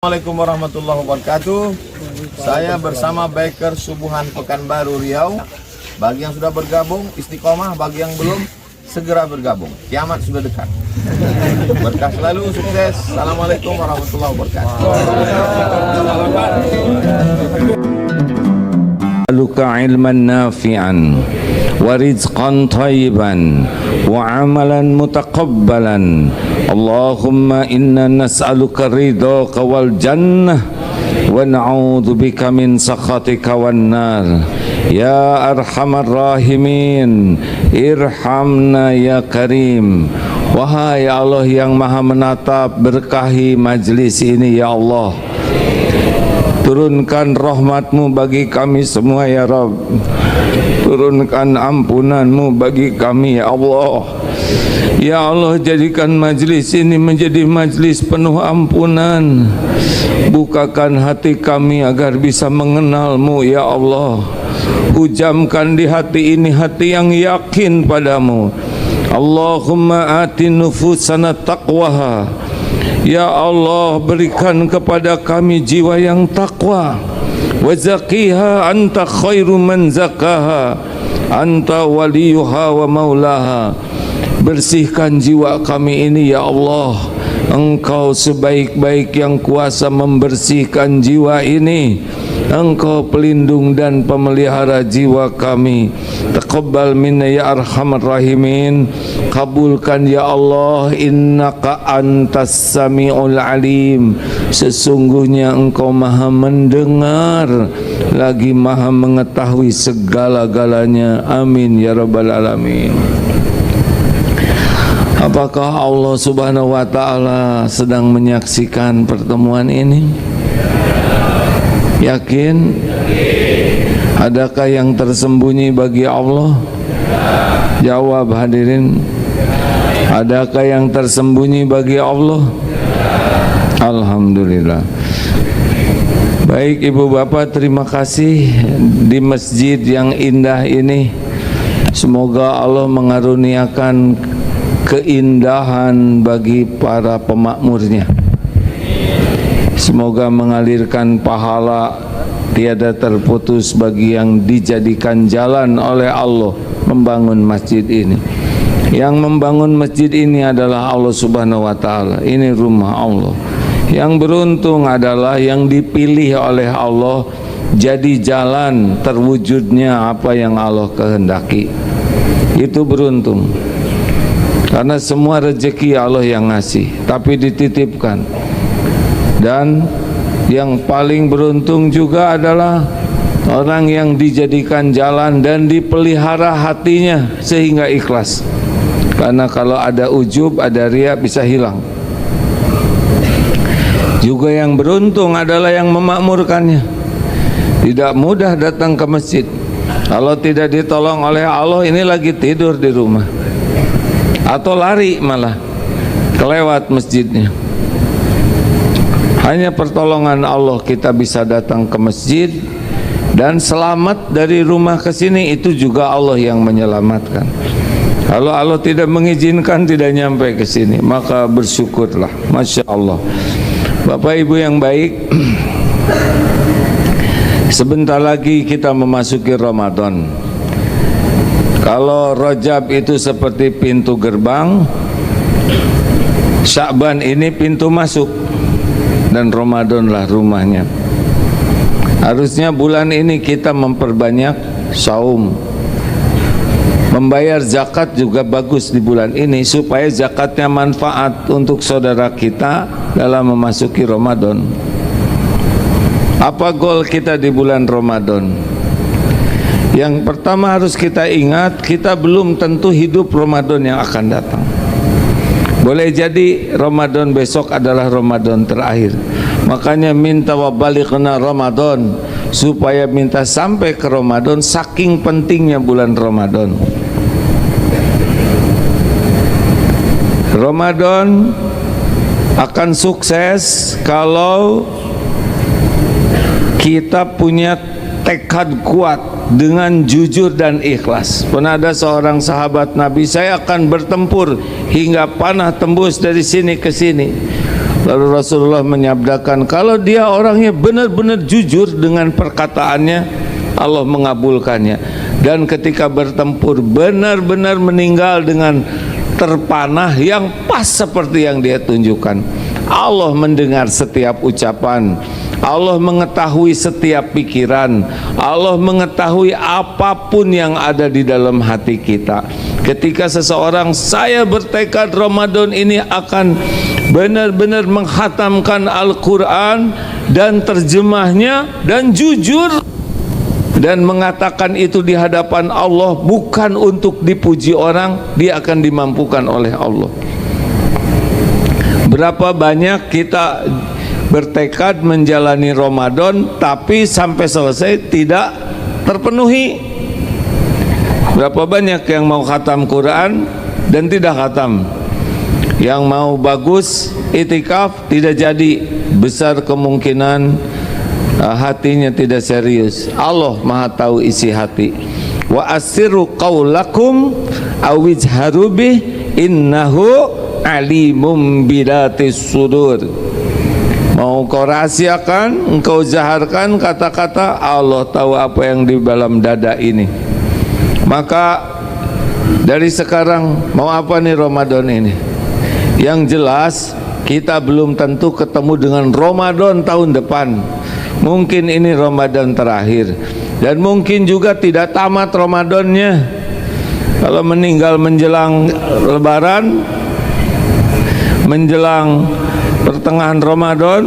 Assalamualaikum warahmatullahi wabarakatuh. Saya bersama Biker Subuhan Pekanbaru Riau. Bagi yang sudah bergabung istiqomah, bagi yang belum segera bergabung. Kiamat sudah dekat. Berkah selalu, sukses. Assalamualaikum warahmatullahi wabarakatuh. Aluka ilman nafi'an wa rizqan thayyiban wa amalan mutaqabbalan. Allahumma inna nas'aluka ridhaka wal jannah wa na'udzubika min sakhatika wan nar. Ya arhamar rahimin, irhamna ya karim. Wahai Allah yang maha menatap, berkahi majlis ini ya Allah. Turunkan rahmat-Mu bagi kami semua ya Rabb. Turunkan ampunan-Mu bagi kami ya Allah. Ya Allah, jadikan majlis ini menjadi majlis penuh ampunan. Bukakan hati kami agar bisa mengenal-Mu ya Allah. Hujamkan di hati ini hati yang yakin padamu. Allahumma ati nufusana taqwaha. Ya Allah, berikan kepada kami jiwa yang takwa. Wa zakiha anta khairu man zakaha, anta waliyuha wa maulaha. Bersihkan jiwa kami ini ya Allah. Engkau sebaik-baik yang kuasa membersihkan jiwa ini. Engkau pelindung dan pemelihara jiwa kami. Taqabbal minna ya arhamar rahimin. Kabulkan ya Allah, innaka antas sami'ul alim. Sesungguhnya Engkau maha mendengar lagi maha mengetahui segala-galanya. Amin ya rabbal alamin. Apakah Allah subhanahu wa ta'ala sedang menyaksikan pertemuan ini? Yakin? Adakah yang tersembunyi bagi Allah? Jawab hadirin. Adakah yang tersembunyi bagi Allah? Alhamdulillah. Baik ibu bapak, terima kasih di masjid yang indah ini. Semoga Allah mengaruniakan keindahan bagi para pemakmurnya. Semoga mengalirkan pahala tiada terputus bagi yang dijadikan jalan oleh Allah membangun masjid ini. Yang membangun masjid ini adalah Allah subhanahu wa ta'ala. Ini rumah Allah. Yang beruntung adalah yang dipilih oleh Allah jadi jalan terwujudnya apa yang Allah kehendaki. Itu beruntung. Karena semua rezeki Allah yang ngasih, tapi dititipkan. Dan yang paling beruntung juga adalah orang yang dijadikan jalan dan dipelihara hatinya sehingga ikhlas. Karena kalau ada ujub, ada riya, bisa hilang. Juga yang beruntung adalah yang memakmurkannya. Tidak mudah datang ke masjid. Kalau tidak ditolong oleh Allah, ini lagi tidur di rumah atau lari malah kelewat masjidnya. Hanya pertolongan Allah kita bisa datang ke masjid dan selamat dari rumah ke sini, itu juga Allah yang menyelamatkan. Kalau Allah tidak mengizinkan, tidak nyampe ke sini, maka bersyukurlah. Masya Allah. Bapak Ibu yang baik, sebentar lagi kita memasuki Ramadan. Kalau Rajab itu seperti pintu gerbang, Sya'ban ini pintu masuk, dan Ramadanlah rumahnya. Harusnya bulan ini kita memperbanyak saum. Membayar zakat juga bagus di bulan ini, supaya zakatnya manfaat untuk saudara kita dalam memasuki Ramadan. Apa goal kita di bulan Ramadan? Yang pertama harus kita ingat, kita belum tentu hidup Ramadan yang akan datang. Boleh jadi Ramadan besok adalah Ramadan terakhir. Makanya minta wa balighna Ramadan, supaya minta sampai ke Ramadan, saking pentingnya bulan Ramadan. Ramadan akan sukses kalau kita punya tekad kuat dengan jujur dan ikhlas. Pernah ada seorang sahabat Nabi, saya akan bertempur hingga panah tembus dari sini ke sini. Lalu Rasulullah menyabdakan, kalau dia orangnya benar-benar jujur dengan perkataannya, Allah mengabulkannya. Dan ketika bertempur benar-benar meninggal dengan terpanah yang pas seperti yang dia tunjukkan. Allah mendengar setiap ucapan, Allah mengetahui setiap pikiran, Allah mengetahui apapun yang ada di dalam hati kita. Ketika seseorang, saya bertekad Ramadan ini akan benar-benar menghatamkan Al-Quran dan terjemahnya, dan jujur dan mengatakan itu di hadapan Allah bukan untuk dipuji orang, dia akan dimampukan oleh Allah. Berapa banyak kita bertekad menjalani Ramadan tapi sampai selesai tidak terpenuhi. Berapa banyak yang mau khatam Quran dan tidak khatam, yang mau bagus itikaf tidak jadi, besar kemungkinan hatinya tidak serius. Allah Maha tahu isi hati. Wa asirru qaulakum awijharu bih innahu alimum bidatis sudur. Mau kau rahasiakan, engkau zaharkan kata-kata, Allah tahu apa yang di dalam dada ini. Maka dari sekarang mau apa nih Ramadan ini? Yang jelas kita belum tentu ketemu dengan Ramadan tahun depan. Mungkin ini Ramadan terakhir, dan mungkin juga tidak tamat Ramadannya. Kalau meninggal menjelang Lebaran, menjelang pertengahan Ramadan,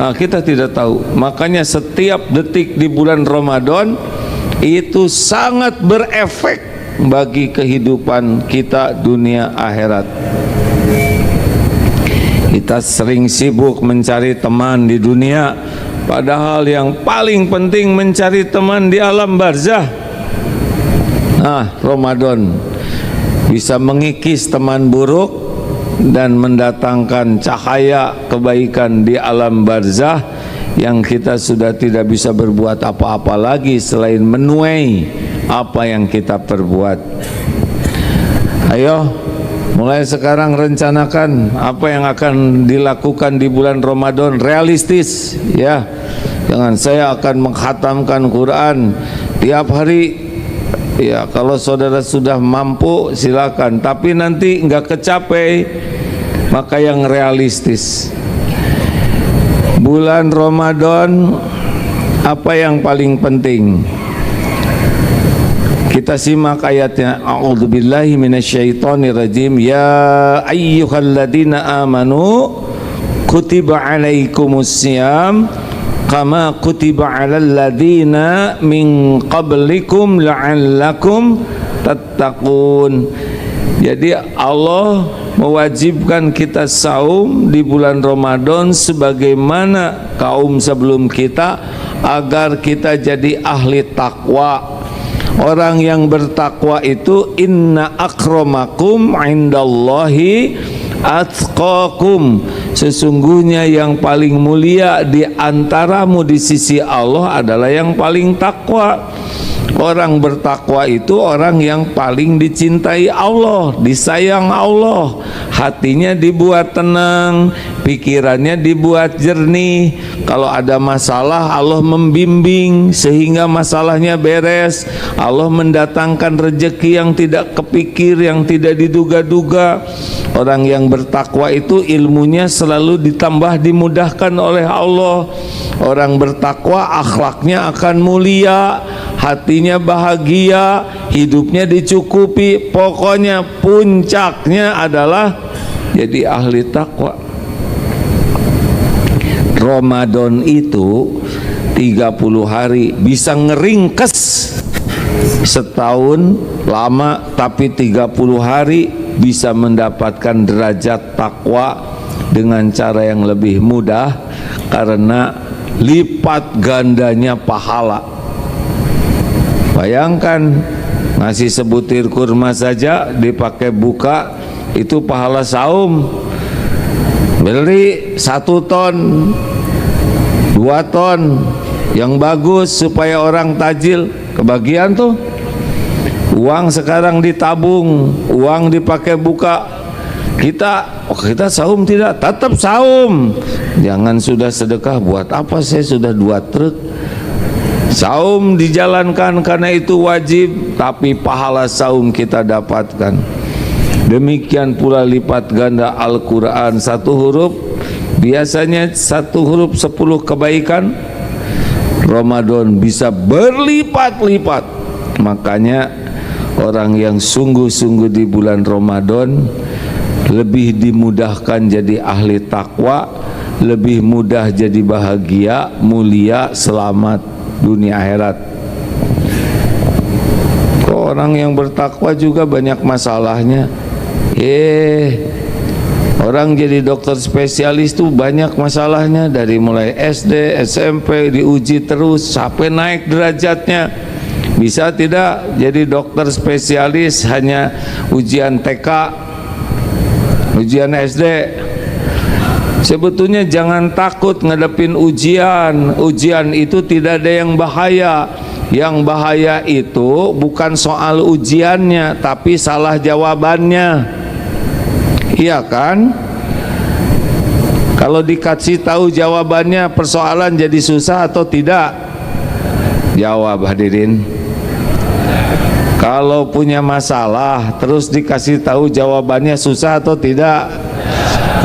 nah kita tidak tahu. Makanya setiap detik di bulan Ramadan itu sangat berefek bagi kehidupan kita dunia akhirat. Kita sering sibuk mencari teman di dunia, padahal yang paling penting mencari teman di alam barzah. Nah, Ramadan bisa mengikis teman buruk dan mendatangkan cahaya kebaikan di alam barzah, yang kita sudah tidak bisa berbuat apa-apa lagi selain menuai apa yang kita perbuat. Ayo, mulai sekarang rencanakan apa yang akan dilakukan di bulan Ramadan, realistis ya. Jangan saya akan menghatamkan Quran tiap hari. Ya, kalau saudara sudah mampu silakan, tapi nanti nggak kecapai, maka yang realistis. Bulan Ramadan apa yang paling penting? Kita simak ayatnya. A'udzubillahi minasyaitonirrajim. Ya ayyuhalladzina amanu kutiba alaikumusiyam kama kutiba alal ladzina min qablikum la'allakum tattaqun. Jadi Allah mewajibkan kita saum di bulan Ramadan sebagaimana kaum sebelum kita, agar kita jadi ahli takwa. Orang yang bertakwa itu inna akramakum indallahi atqakum, sesungguhnya yang paling mulia di antaramu di sisi Allah adalah yang paling takwa. Orang bertakwa itu orang yang paling dicintai Allah, disayang Allah, hatinya dibuat tenang, pikirannya dibuat jernih. Kalau ada masalah, Allah membimbing sehingga masalahnya beres. Allah mendatangkan rezeki yang tidak kepikir, yang tidak diduga-duga. Orang yang bertakwa itu ilmunya selalu ditambah, dimudahkan oleh Allah. Orang bertakwa akhlaknya akan mulia, hatinya bahagia, hidupnya dicukupi. Pokoknya puncaknya adalah jadi ahli takwa. Ramadan itu 30 hari bisa ngeringkes setahun lama, tapi 30 hari bisa mendapatkan derajat takwa dengan cara yang lebih mudah, karena lipat gandanya pahala. Bayangkan, ngasih sebutir kurma saja dipakai buka, itu pahala saum. Beli 1 ton, 2 ton yang bagus supaya orang tajil, kebagian tuh. Uang sekarang ditabung, uang dipakai buka. Kita saum tidak? Tetap saum. Jangan sudah sedekah, buat apa saya sudah 2 truk. Saum dijalankan karena itu wajib, tapi pahala saum kita dapatkan. Demikian pula lipat ganda Al-Quran, 1 huruf biasanya 1 huruf 10 kebaikan, Ramadan bisa berlipat-lipat. Makanya orang yang sungguh-sungguh di bulan Ramadan lebih dimudahkan jadi ahli takwa, lebih mudah jadi bahagia, mulia, selamat dunia akhirat. Kok orang yang bertakwa juga banyak masalahnya? Orang jadi dokter spesialis tuh banyak masalahnya, dari mulai SD, SMP diuji terus sampai naik derajatnya. Bisa tidak jadi dokter spesialis hanya ujian TK, ujian SD? Sebetulnya jangan takut ngadepin ujian. Ujian itu tidak ada yang bahaya. Yang bahaya itu bukan soal ujiannya, tapi salah jawabannya. Iya kan? Kalau dikasih tahu jawabannya, persoalan jadi susah atau tidak? Jawab hadirin. Kalau punya masalah terus dikasih tahu jawabannya, susah atau tidak?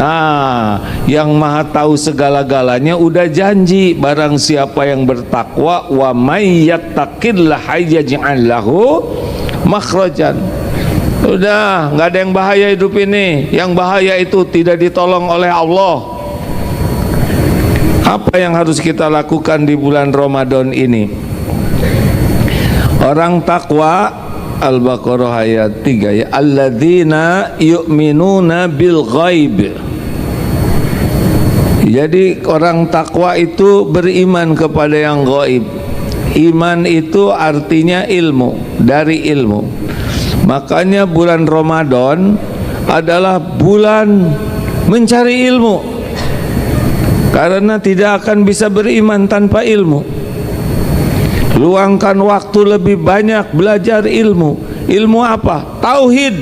Nah, yang maha tahu segala-galanya udah janji, barang siapa yang bertakwa, wa may yattaqillaha yaj'al lahu makhrajan. Udah, nggak ada yang bahaya hidup ini. Yang bahaya itu tidak ditolong oleh Allah. Apa yang harus kita lakukan di bulan Ramadan ini? Orang takwa, Al-Baqarah ayat 3 ya, alladzina yu'minuna bil ghaib. Jadi orang takwa itu beriman kepada yang gaib. Iman itu artinya ilmu, dari ilmu. Makanya bulan Ramadan adalah bulan mencari ilmu, karena tidak akan bisa beriman tanpa ilmu. Luangkan waktu lebih banyak belajar ilmu. Ilmu apa? Tauhid,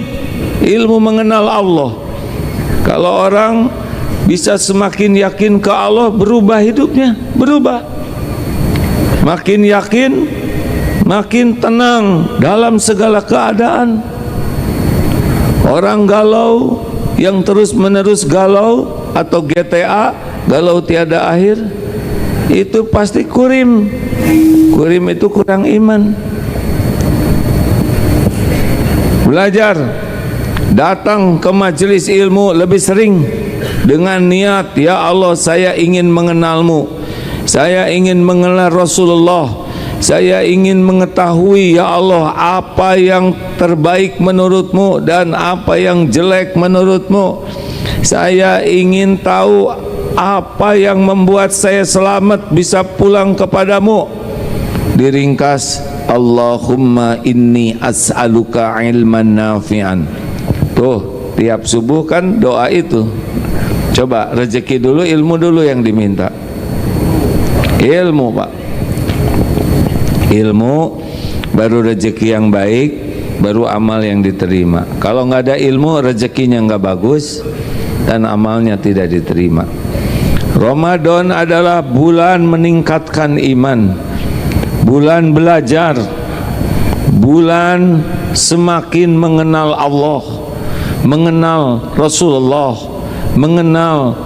ilmu mengenal Allah. Kalau orang bisa semakin yakin ke Allah, berubah hidupnya, berubah. Makin yakin, makin tenang dalam segala keadaan. Orang galau, yang terus-menerus galau atau GTA, galau tiada akhir, itu pasti kurim. Kurim itu kurang iman. Belajar, datang ke majelis ilmu lebih sering dengan niat, ya Allah saya ingin mengenalmu, saya ingin mengenal Rasulullah, saya ingin mengetahui ya Allah apa yang terbaik menurutmu dan apa yang jelek menurutmu. Saya ingin tahu apa yang membuat saya selamat bisa pulang kepadamu. Diringkas, Allahumma inni as'aluka ilman nafi'an. Tuh, tiap subuh kan doa itu. Coba rezeki dulu, ilmu dulu yang diminta. Ilmu Pak, ilmu baru rezeki yang baik, baru amal yang diterima. Kalau nggak ada ilmu, rezekinya nggak bagus dan amalnya tidak diterima. Ramadan adalah bulan meningkatkan iman, bulan belajar, bulan semakin mengenal Allah, mengenal Rasulullah, mengenal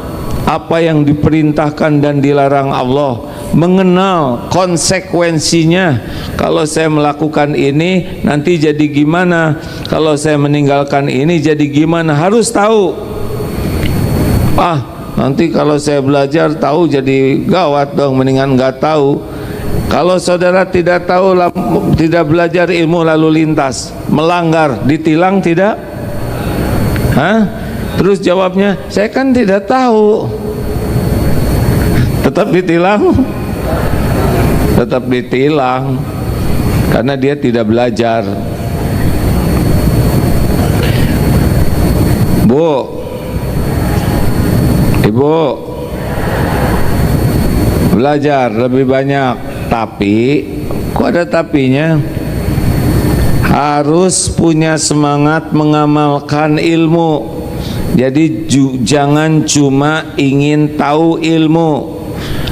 apa yang diperintahkan dan dilarang Allah, mengenal konsekuensinya. Kalau saya melakukan ini nanti jadi gimana, kalau saya meninggalkan ini jadi gimana, harus tahu. Nanti kalau saya belajar tahu jadi gawat dong, mendingan nggak tahu. Kalau saudara tidak tahu, tidak belajar ilmu lalu lintas, melanggar, ditilang tidak? Terus jawabnya, saya kan tidak tahu. Tetap ditilang? Tetap ditilang, karena dia tidak belajar. Bu, Ibu, belajar lebih banyak. Tapi, kok ada tapinya? Harus punya semangat mengamalkan ilmu. Jadi jangan cuma ingin tahu ilmu,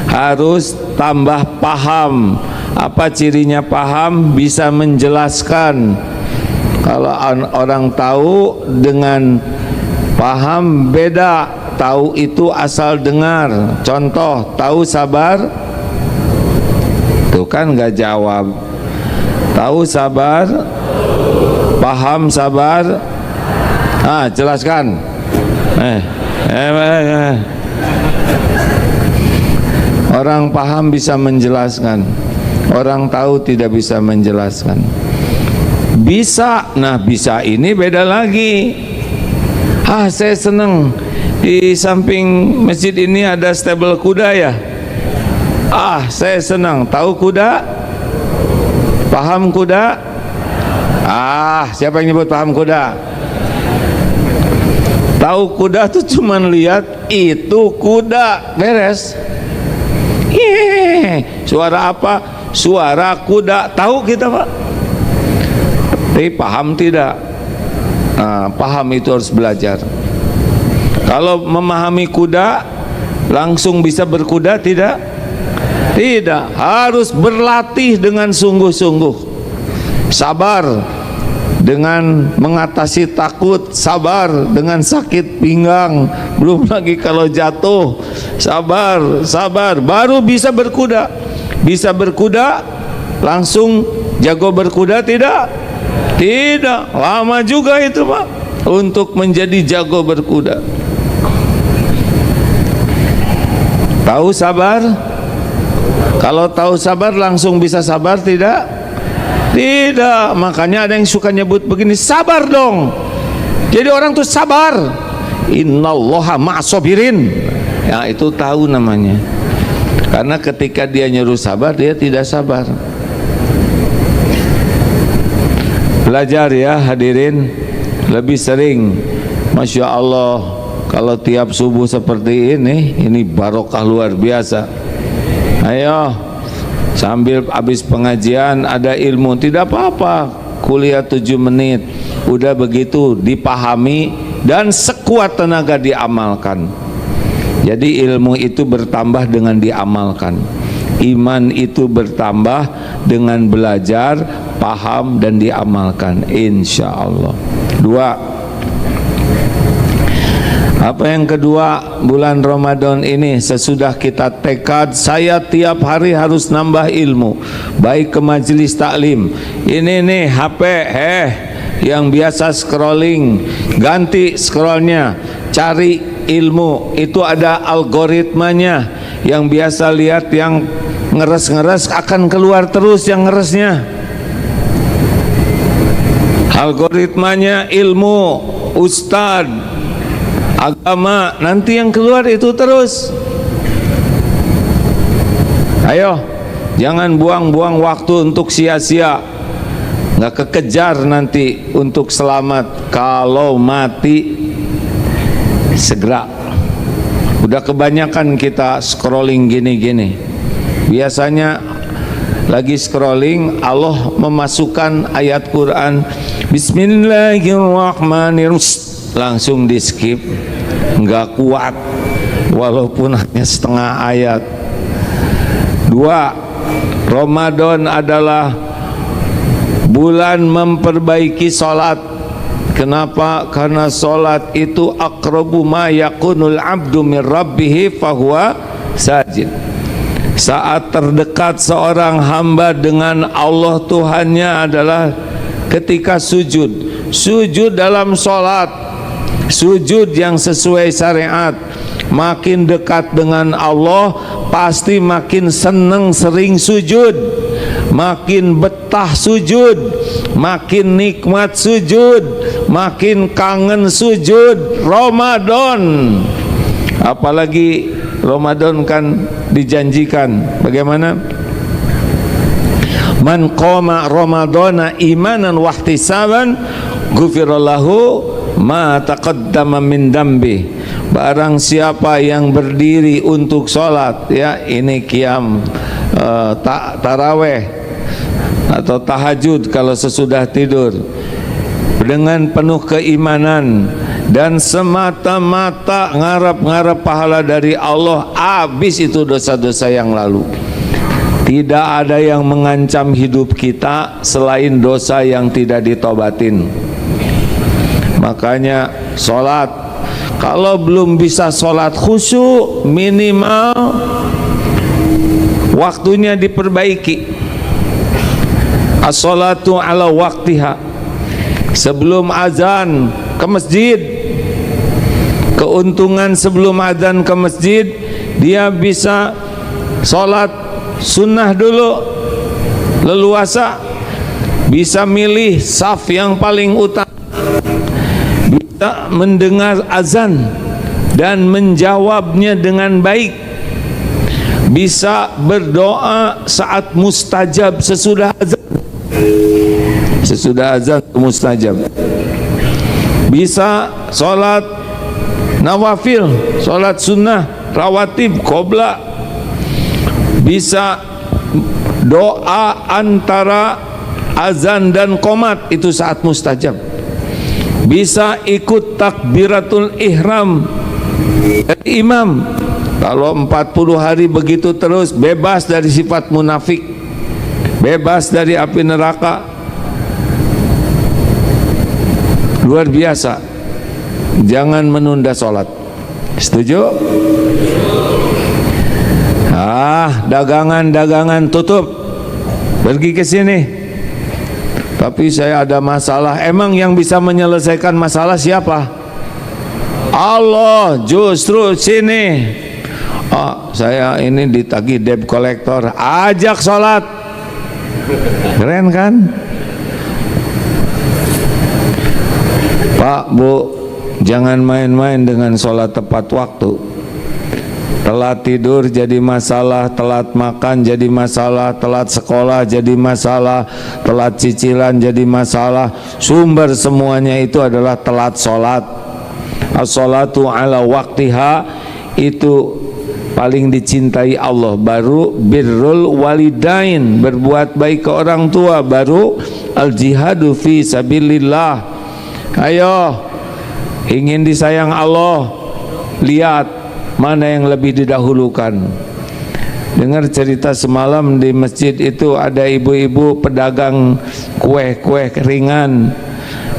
harus tambah paham. Apa cirinya paham? Bisa menjelaskan. Kalau orang tahu dengan paham beda. Tahu itu asal dengar. Contoh, tahu sabar? Tuh kan gak jawab. Tahu sabar? Paham sabar? Jelaskan. Orang paham bisa menjelaskan, orang tahu tidak bisa menjelaskan. Bisa, nah bisa ini beda lagi. Saya senang di samping masjid ini ada stable kuda ya. Saya senang. Tahu kuda? Paham kuda? Siapa yang nyebut paham kuda? Tahu kuda tuh cuman lihat itu kuda, beres. Suara apa? Suara kuda. Tahu kita Pak, tapi paham tidak. Paham itu harus belajar. Kalau memahami kuda langsung bisa berkuda tidak? Tidak, harus berlatih dengan sungguh-sungguh. Sabar dengan mengatasi takut, sabar dengan sakit pinggang, belum lagi kalau jatuh. Sabar, baru bisa berkuda. Bisa berkuda langsung jago berkuda tidak? Tidak, lama juga itu Pak untuk menjadi jago berkuda. Tahu sabar? Kalau tahu sabar langsung bisa sabar tidak? Tidak, makanya ada yang suka nyebut begini, sabar dong. Jadi orang tuh sabar. Innallaha ma'asobirin. Ya itu tahu namanya. Karena ketika dia nyuruh sabar, dia tidak sabar. Belajar ya hadirin, lebih sering. Masya Allah, kalau tiap subuh seperti ini barokah luar biasa. Ayo, sambil habis pengajian ada ilmu, tidak apa-apa, kuliah 7 menit, udah begitu dipahami dan sekuat tenaga diamalkan. Jadi ilmu itu bertambah dengan diamalkan, iman itu bertambah dengan belajar, paham dan diamalkan, insya Allah. 2. Apa yang kedua, bulan Ramadan ini sesudah kita tekad, saya tiap hari harus nambah ilmu, baik ke majelis taklim. Ini nih HP yang biasa scrolling, ganti scrollnya, cari ilmu. Itu ada algoritmanya. Yang biasa lihat yang ngeres-ngeres akan keluar terus yang ngeresnya. Algoritmanya ilmu, ustadz, agama, nanti yang keluar itu terus. Ayo, jangan buang-buang waktu untuk sia-sia, nggak kekejar nanti untuk selamat. Kalau mati segera. Udah kebanyakan kita scrolling gini-gini. Biasanya lagi scrolling, Allah memasukkan ayat Quran, Bismillahirrahmanirrahim, langsung di skip, nggak kuat walaupun hanya setengah ayat. 2. Ramadan adalah bulan memperbaiki sholat. Kenapa? Karena sholat itu aqrabu ma yakunul abdu min rabbihi fahuwa sajid. Saat terdekat seorang hamba dengan Allah Tuhannya adalah ketika sujud. Sujud dalam sholat, sujud yang sesuai syariat. Makin dekat dengan Allah, pasti makin senang sering sujud, makin betah sujud, makin nikmat sujud, makin kangen sujud. Ramadan, apalagi Ramadan kan dijanjikan bagaimana? Man qama ramadana imanan wahtisaban ghufirallahu ma taqaddama min dambi. Barang siapa yang berdiri untuk sholat, ya ini qiyam taraweh atau tahajud kalau sesudah tidur, dengan penuh keimanan dan semata-mata ngarep-ngarep pahala dari Allah, habis itu dosa-dosa yang lalu. Tidak ada yang mengancam hidup kita selain dosa yang tidak ditobatin. Makanya sholat, kalau belum bisa sholat khusyuk, minimal waktunya diperbaiki. As-sholatu ala waktiha. Sebelum azan ke masjid, keuntungan sebelum azan ke masjid, dia bisa sholat sunnah dulu, leluasa, bisa milih saf yang paling utama, bisa mendengar azan dan menjawabnya dengan baik, bisa berdoa saat mustajab sesudah azan, mustajab, bisa sholat nawafil, sholat sunnah, rawatib, qobla, bisa doa antara azan dan qomat, itu saat mustajab, bisa ikut takbiratul ihram dari imam. Kalau 40 hari begitu terus, bebas dari sifat munafik, bebas dari api neraka. Luar biasa. Jangan menunda sholat. Setuju? Dagangan tutup, pergi ke sini. Tapi saya ada masalah. Emang yang bisa menyelesaikan masalah siapa? Allah. Justru sini, saya ini ditagih debt collector, ajak sholat. Keren kan? Pak, Bu, jangan main-main dengan sholat tepat waktu. Telat tidur jadi masalah, telat makan jadi masalah, telat sekolah jadi masalah, telat cicilan jadi masalah. Sumber semuanya itu adalah telat sholat. As-sholatu ala waktiha, itu paling dicintai Allah. Baru birrul walidain, berbuat baik ke orang tua. Baru al-jihadu fi sabilillah. Ayo, ingin disayang Allah, lihat mana yang lebih didahulukan. Dengar cerita semalam di masjid itu ada ibu-ibu pedagang kue-kue ringan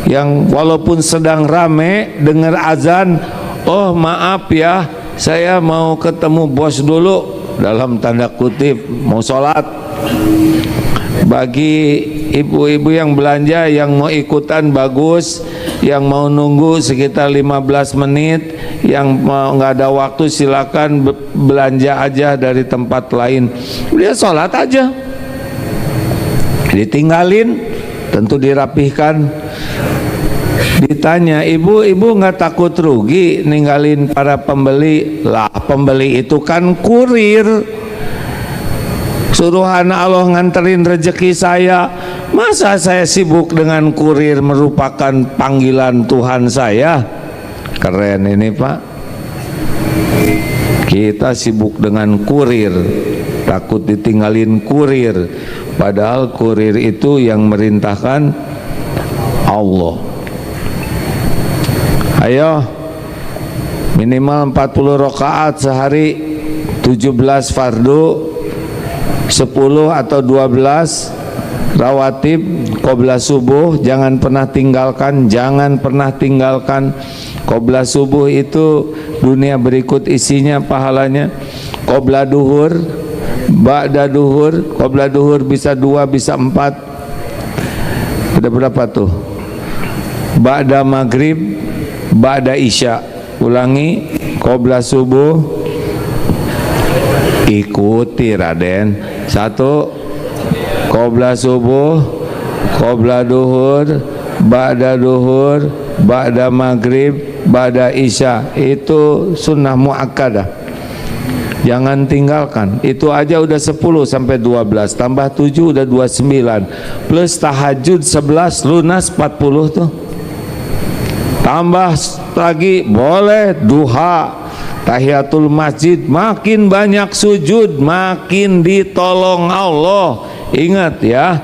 yang walaupun sedang rame dengar azan, oh maaf ya, saya mau ketemu bos dulu, dalam tanda kutip, mau sholat. Bagi ibu-ibu yang belanja, yang mau ikutan bagus, yang mau nunggu sekitar 15 menit, yang mau nggak ada waktu silakan belanja aja dari tempat lain. Dia sholat aja, ditinggalin, tentu dirapihkan. Ditanya, ibu nggak takut rugi ninggalin para pembeli? Lah, pembeli itu kan kurir, suruhan Allah nganterin rezeki saya. Masa saya sibuk dengan kurir merupakan panggilan Tuhan saya? Keren ini Pak. Kita sibuk dengan kurir, takut ditinggalin kurir, padahal kurir itu yang merintahkan Allah. Ayo, minimal 40 rakaat sehari, 17 fardu, 10 atau 12 rawatib qobla subuh. Jangan pernah tinggalkan, jangan pernah tinggalkan. Qobla subuh itu dunia berikut isinya pahalanya. Qobla duhur, ba'da duhur. Qobla duhur bisa 2, bisa 4. Ada berapa tuh? Ba'da maghrib, ba'da isya. Ulangi, qobla subuh, ikuti Raden. 1, qobla subuh, qobla duhur, ba'da duhur, ba'da maghrib, ba'da isya. Itu sunnah muakkadah, jangan tinggalkan. Itu aja udah 10 sampai 12, tambah 7 udah 29, plus tahajud 11, lunas 40 tuh. Tambah lagi boleh duha, tahiyatul masjid, makin banyak sujud makin ditolong Allah. Ingat ya,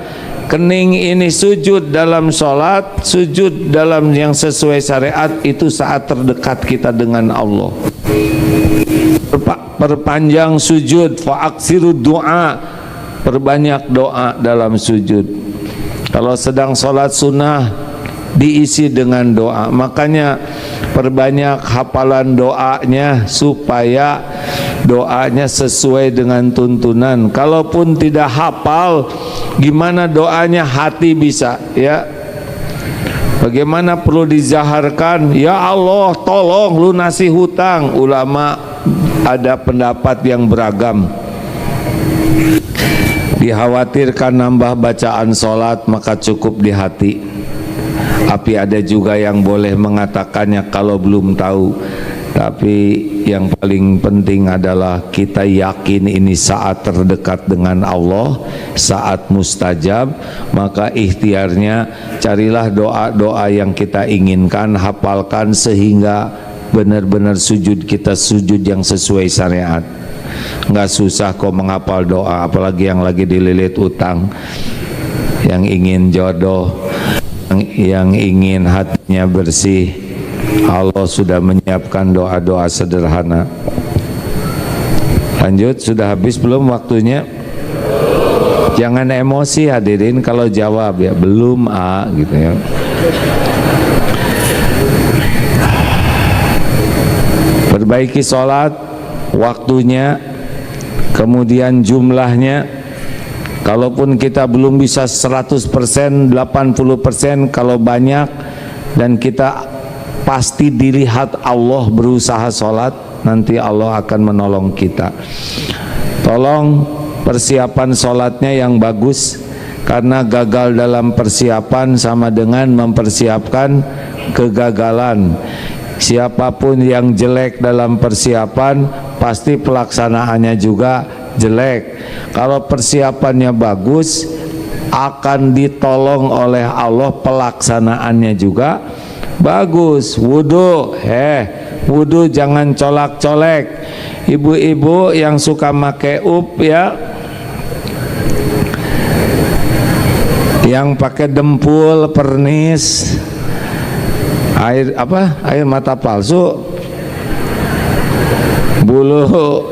kening ini sujud dalam sholat, sujud dalam yang sesuai syariat, itu saat terdekat kita dengan Allah. Perpanjang sujud, fa'aksiru doa, perbanyak doa dalam sujud. Kalau sedang sholat sunnah, diisi dengan doa. Makanya perbanyak hafalan doanya supaya doanya sesuai dengan tuntunan. Kalaupun tidak hafal, gimana doanya hati bisa, ya. Bagaimana perlu dizaharkan, ya Allah tolong lunasi hutang. Ulama ada pendapat yang beragam. Dikhawatirkan nambah bacaan sholat, maka cukup di hati. Tapi ada juga yang boleh mengatakannya kalau belum tahu. Tapi yang paling penting adalah kita yakin ini saat terdekat dengan Allah, saat mustajab. Maka ikhtiarnya carilah doa-doa yang kita inginkan, hafalkan sehingga benar-benar sujud kita sujud yang sesuai syariat. Nggak susah kok menghafal doa, apalagi yang lagi dililit utang, yang ingin jodoh, yang ingin hatinya bersih. Allah sudah menyiapkan doa-doa sederhana. Lanjut, sudah habis belum waktunya? Jangan emosi hadirin kalau jawab, ya belum gitu ya. Perbaiki sholat, waktunya, kemudian jumlahnya. Kalaupun kita belum bisa 100%, 80%, kalau banyak dan kita pasti dilihat Allah berusaha sholat, nanti Allah akan menolong kita. Tolong persiapan sholatnya yang bagus, karena gagal dalam persiapan sama dengan mempersiapkan kegagalan. Siapapun yang jelek dalam persiapan, pasti pelaksanaannya juga jelek. Kalau persiapannya bagus, akan ditolong oleh Allah, pelaksanaannya juga bagus. Wudu, wudu jangan colak-colek. Ibu-ibu yang suka make up, ya, yang pakai dempul, pernis, air mata palsu, bulu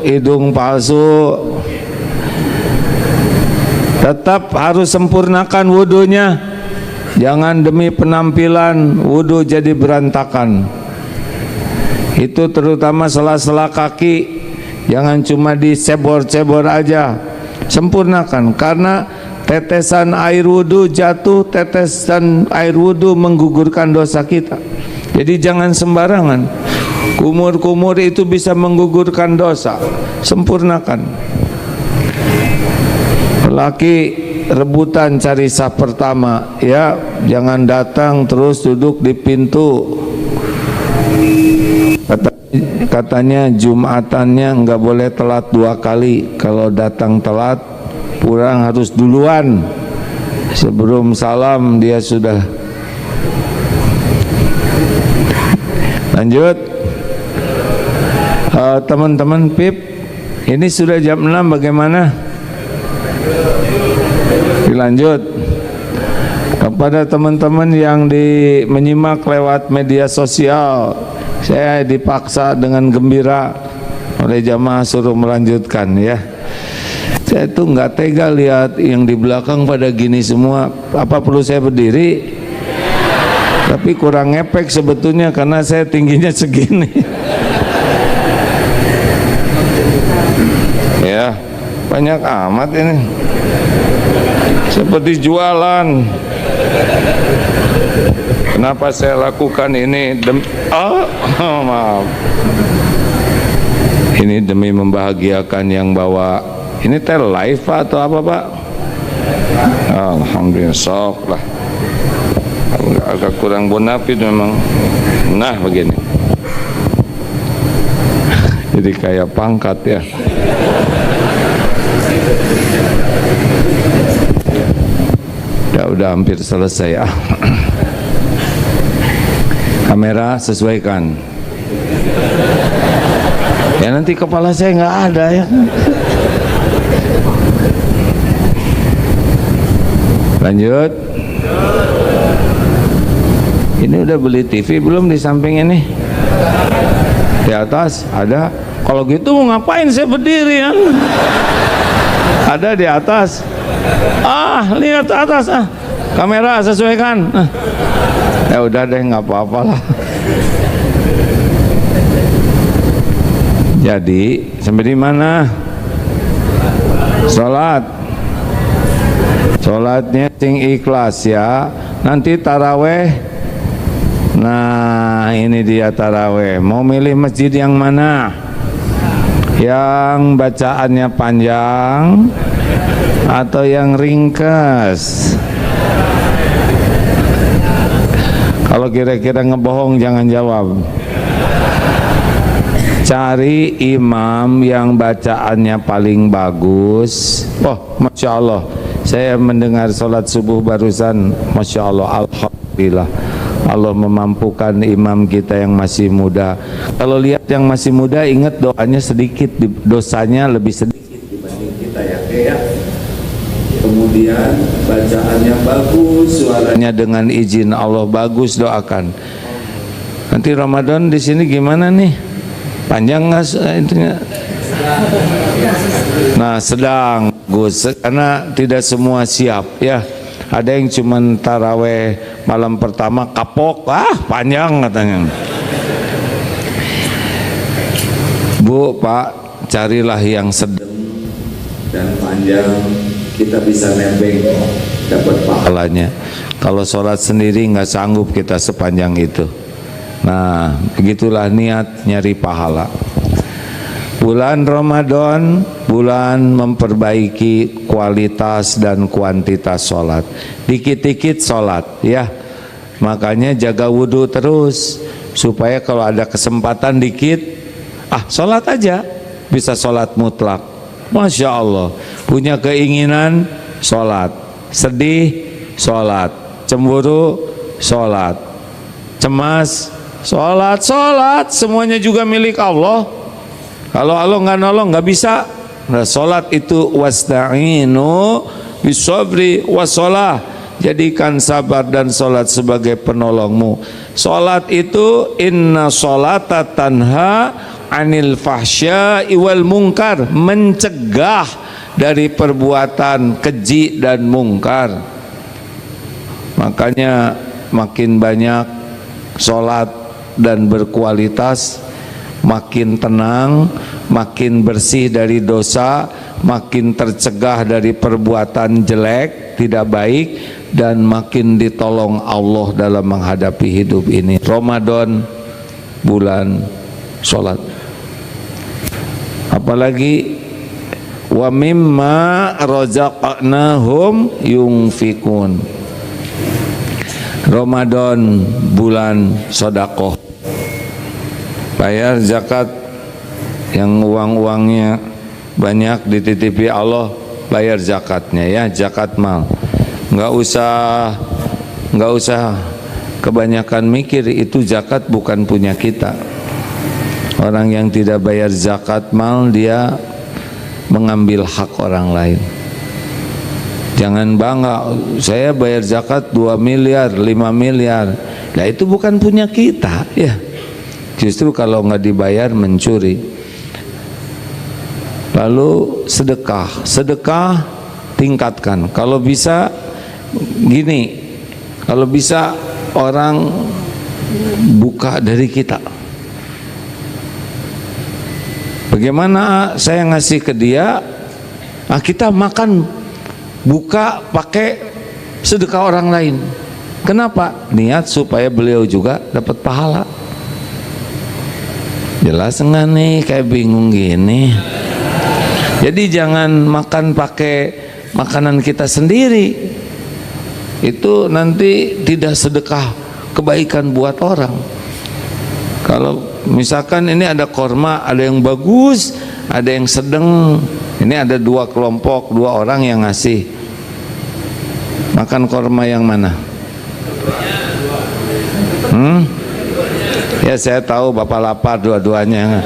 hidung palsu, tetap harus sempurnakan wudunya. Jangan demi penampilan wudu jadi berantakan. Itu terutama sela-sela kaki, jangan cuma dicebor-cebor aja. Sempurnakan, karena tetesan air wudu jatuh, tetesan air wudu menggugurkan dosa kita. Jadi jangan sembarangan. Kumur-kumur itu bisa menggugurkan dosa. Sempurnakan. Laki rebutan cari saf pertama, ya, jangan datang terus duduk di pintu. Katanya Jumatannya nggak boleh telat 2 kali. Kalau datang telat, pulang harus duluan. Sebelum salam dia sudah. Lanjut, teman-teman PIP, ini sudah jam 6, bagaimana? Dilanjut. Kepada teman-teman yang menyimak lewat media sosial, saya dipaksa dengan gembira oleh jamaah suruh melanjutkan, ya. Saya tuh nggak tega lihat yang di belakang pada gini semua. Apa perlu saya berdiri? Tapi kurang ngepek sebetulnya karena saya tingginya segini. Ya, banyak amat ini. Seperti jualan. Kenapa saya lakukan ini? Maaf. Ini demi membahagiakan yang bawa. Ini teh live atau apa, Pak? Alhamdulillah, sok lah. Agak kurang bonafit memang. Nah, begini. Jadi kayak pangkat, ya. Ya udah hampir selesai, ya. Kamera sesuaikan. Ya nanti kepala saya nggak ada, ya. Lanjut. Ini udah beli TV belum di samping ini? Di atas ada. Kalau gitu mau ngapain saya berdiri ya? Ada di atas. Lihat atas kamera sesuaikan. Ya udah deh, nggak apa-apalah. Jadi sampai di mana? Sholatnya sing ikhlas ya. Nanti taraweh. Nah ini dia taraweh. Mau milih masjid yang mana? Yang bacaannya panjang atau yang ringkas? Kalau kira-kira ngebohong jangan jawab. Cari imam yang bacaannya paling bagus. Masya Allah, saya mendengar sholat subuh barusan. Masya Allah, alhamdulillah, Allah memampukan imam kita yang masih muda. Kalau lihat yang masih muda, ingat doanya sedikit, dosanya lebih sedikit dibanding kita ya. Kemudian bacaannya bagus, suaranya dengan izin Allah bagus, doakan. Nanti Ramadan di sini gimana nih? Panjang nggak intinya? Nah sedang Gus, karena tidak semua siap ya. Ada yang cuman taraweh malam pertama kapok, panjang katanya. Bu, Pak, carilah yang sedang dan panjang, kita bisa nebeng dapat pahalanya. Kalau sholat sendiri nggak sanggup kita sepanjang itu. Nah, begitulah niat nyari pahala. Bulan Ramadan, bulan memperbaiki kualitas dan kuantitas sholat. Dikit-dikit sholat ya. Makanya jaga wudhu terus, supaya kalau ada kesempatan dikit, sholat aja. Bisa sholat mutlak. Masya Allah. Punya keinginan, sholat. Sedih, sholat. Cemburu, sholat. Cemas, sholat. Semuanya juga milik Allah. Kalau Allah nggak nolong, nggak bisa. Nah, sholat itu wasta'inu bisabri wassalah. Jadikan sabar dan sholat sebagai penolongmu. Sholat itu inna sholata tanha anil fahsya'i wal munkar, mencegah dari perbuatan keji dan mungkar. Makanya makin banyak sholat dan berkualitas, makin tenang, makin bersih dari dosa, makin tercegah dari perbuatan jelek, tidak baik, dan makin ditolong Allah dalam menghadapi hidup ini. Ramadan bulan sholat. Apalagi wa mimma razaqnahum yunfikun. Ramadan bulan sedekah. Bayar zakat, yang uang-uangnya banyak dititipi Allah, bayar zakatnya ya, zakat mal. Nggak usah kebanyakan mikir, itu zakat bukan punya kita. Orang yang tidak bayar zakat mal, dia mengambil hak orang lain. Jangan bangga, saya bayar zakat 2 miliar, 5 miliar. Nah itu bukan punya kita ya. Justru kalau nggak dibayar mencuri. Lalu sedekah tingkatkan. Kalau bisa gini, kalau bisa orang buka dari kita. Bagaimana saya ngasih ke dia? Kita makan buka pakai sedekah orang lain. Kenapa? Niat supaya beliau juga dapat pahala. Jelas enggak nih, kayak bingung gini. Jadi jangan makan pakai makanan kita sendiri. Itu nanti tidak sedekah kebaikan buat orang. Kalau misalkan ini ada korma, ada yang bagus, ada yang sedang. Ini ada 2 kelompok, 2 orang yang ngasih. Makan korma yang mana? Ya saya tahu Bapak lapar dua-duanya.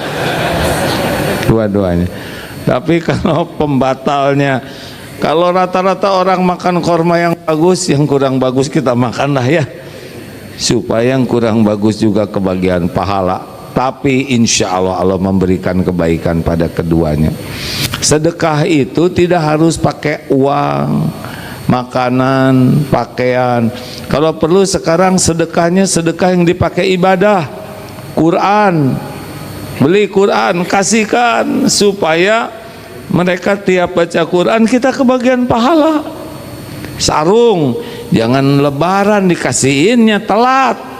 Tapi kalau pembatalnya Kalau rata-rata orang makan korma yang bagus, yang kurang bagus kita makan lah ya, supaya yang kurang bagus juga kebagian pahala. Tapi insya Allah Allah memberikan kebaikan pada keduanya. Sedekah itu tidak harus pakai uang, makanan, pakaian. Kalau perlu sekarang sedekahnya sedekah yang dipakai ibadah, Quran, beli Quran, kasihkan, supaya mereka tiap baca Quran kita kebagian pahala. Sarung, jangan lebaran dikasihinnya telat.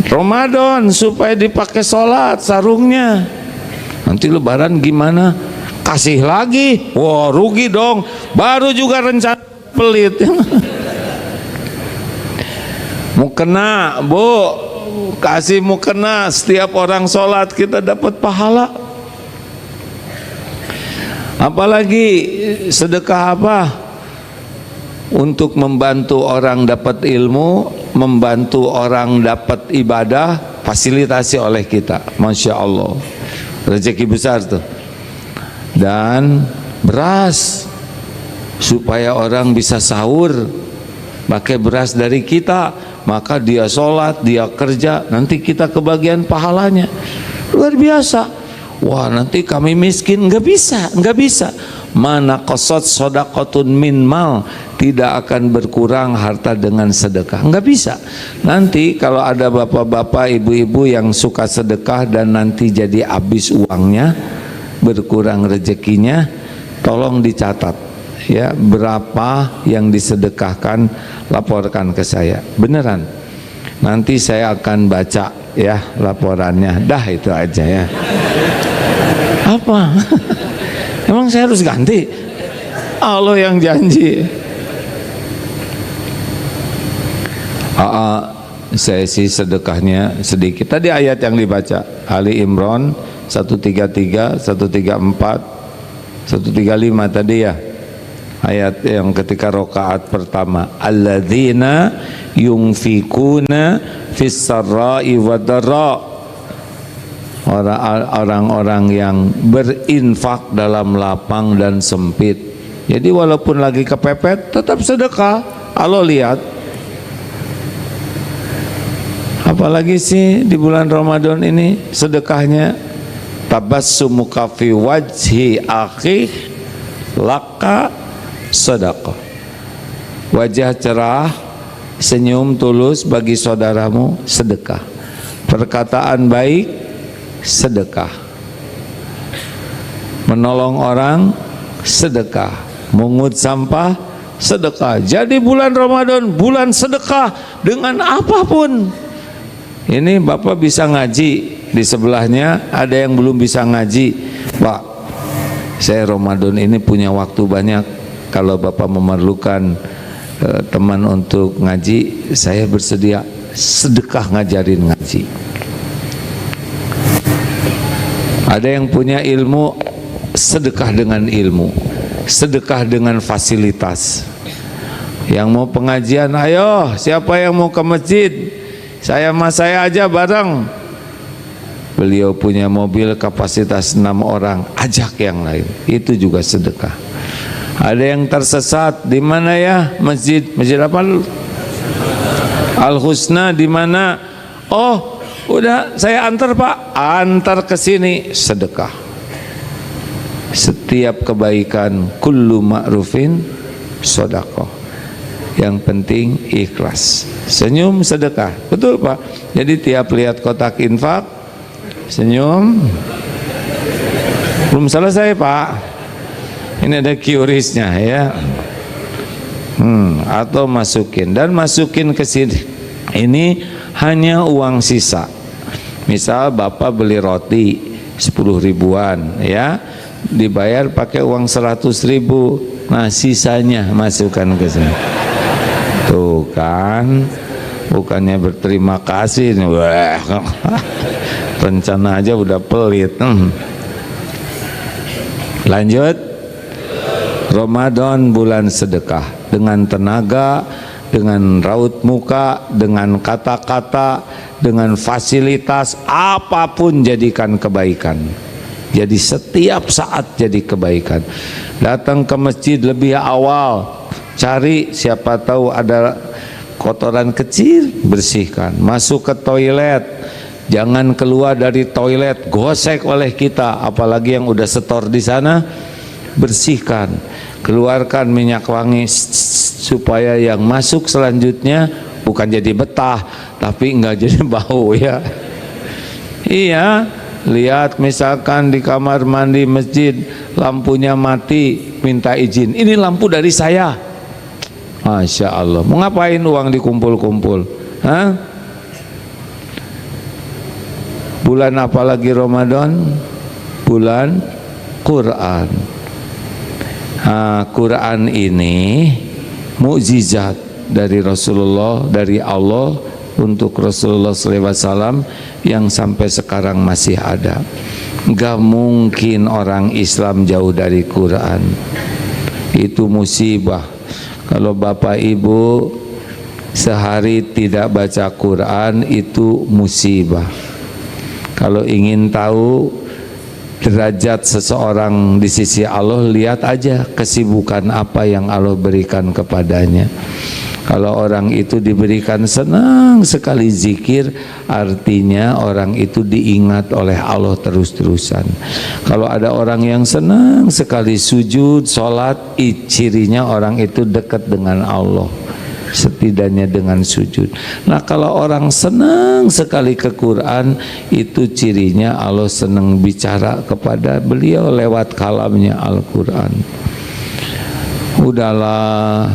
Ramadan supaya dipakai sholat sarungnya. Nanti lebaran gimana? Kasih lagi, wah rugi dong. Baru juga rencana pelit. Mukena, Bu, kasih mukena. Setiap orang sholat kita dapat pahala. Apalagi sedekah apa? Untuk membantu orang dapat ilmu, membantu orang dapat ibadah, fasilitasi oleh kita. Masya Allah, rezeki besar tuh. Dan beras supaya orang bisa sahur, pakai beras dari kita, maka dia sholat, dia kerja, nanti kita kebagian pahalanya. Luar biasa. Wah, nanti kami miskin, nggak bisa. Mana qasat shadaqatun min mal, tidak akan berkurang harta dengan sedekah, nggak bisa. Nanti kalau ada bapak-bapak, ibu-ibu yang suka sedekah dan nanti jadi habis uangnya, berkurang rezekinya, tolong dicatat ya, berapa yang disedekahkan, laporkan ke saya. Beneran, nanti saya akan baca ya laporannya. Dah itu aja ya. Apa? Emang saya harus ganti? Allah yang janji. Saya sih sedekahnya sedikit. Tadi ayat yang dibaca Ali Imran 133, 134, 135 tadi ya. Ayat yang ketika rakaat pertama, alladzina yunfikuna fis sarra'i wadh-dharra, orang-orang yang berinfak dalam lapang dan sempit. Jadi walaupun lagi kepepet tetap sedekah. Allah lihat. Apalagi sih di bulan Ramadan ini sedekahnya, tabassumuka fi wajhi akhi laka sedekah. Wajah cerah, senyum tulus bagi saudaramu sedekah. Perkataan baik sedekah. Menolong orang sedekah. Mungut sampah sedekah. Jadi bulan Ramadan bulan sedekah dengan apapun. Ini Bapak bisa ngaji, di sebelahnya ada yang belum bisa ngaji. Pak, saya Ramadan ini punya waktu banyak. Kalau Bapak memerlukan teman untuk ngaji, saya bersedia sedekah ngajarin ngaji. Ada yang punya ilmu, sedekah dengan ilmu, sedekah dengan fasilitas. Yang mau pengajian, ayo siapa yang mau ke masjid, saya aja bareng. Beliau punya mobil kapasitas 6 orang, ajak yang lain, itu juga sedekah. Ada yang tersesat, di mana ya masjid apa? Al Husna di mana? Oh, udah saya antar Pak, antar ke sini, sedekah. Setiap kebaikan kullu ma'rufin sedekah. Yang penting ikhlas. Senyum sedekah. Betul Pak. Jadi tiap lihat kotak infak senyum. Belum selesai Pak. Ini ada QRIS-nya ya. Atau masukin dan masukin ke sini. Ini hanya uang sisa. Misal Bapak beli roti 10 ribuan ya, dibayar pakai uang 100 ribu. Nah sisanya masukkan ke sini. Tuh kan, bukannya berterima kasih, wah, rencana aja udah pelit. Lanjut, Ramadan bulan sedekah, dengan tenaga, dengan raut muka, dengan kata-kata, dengan fasilitas, apapun jadikan kebaikan. Jadi setiap saat jadi kebaikan. Datang ke masjid lebih awal, cari siapa tahu ada kotoran kecil, bersihkan. Masuk ke toilet, jangan keluar dari toilet gosek oleh kita, apalagi yang udah setor di sana, bersihkan. Keluarkan minyak wangi supaya yang masuk selanjutnya bukan jadi betah, tapi enggak jadi bau ya. Iya, lihat misalkan di kamar mandi masjid lampunya mati, minta izin, ini lampu dari saya. Masya Allah, mau ngapain uang dikumpul-kumpul? Hah? Bulan apa lagi Ramadan? Bulan Quran. Quran ini mukjizat dari Rasulullah, dari Allah untuk Rasulullah SAW yang sampai sekarang masih ada. Gak mungkin orang Islam jauh dari Quran. Itu musibah. Kalau Bapak Ibu sehari tidak baca Quran, itu musibah. Kalau ingin tahu derajat seseorang di sisi Allah, lihat aja kesibukan apa yang Allah berikan kepadanya. Kalau orang itu diberikan senang sekali zikir, artinya orang itu diingat oleh Allah terus-terusan. Kalau ada orang yang senang sekali sujud, sholat, cirinya orang itu dekat dengan Allah, setidaknya dengan sujud. Nah, kalau orang senang sekali ke Quran, itu cirinya Allah senang bicara kepada beliau lewat kalamnya Al-Quran. Udahlah,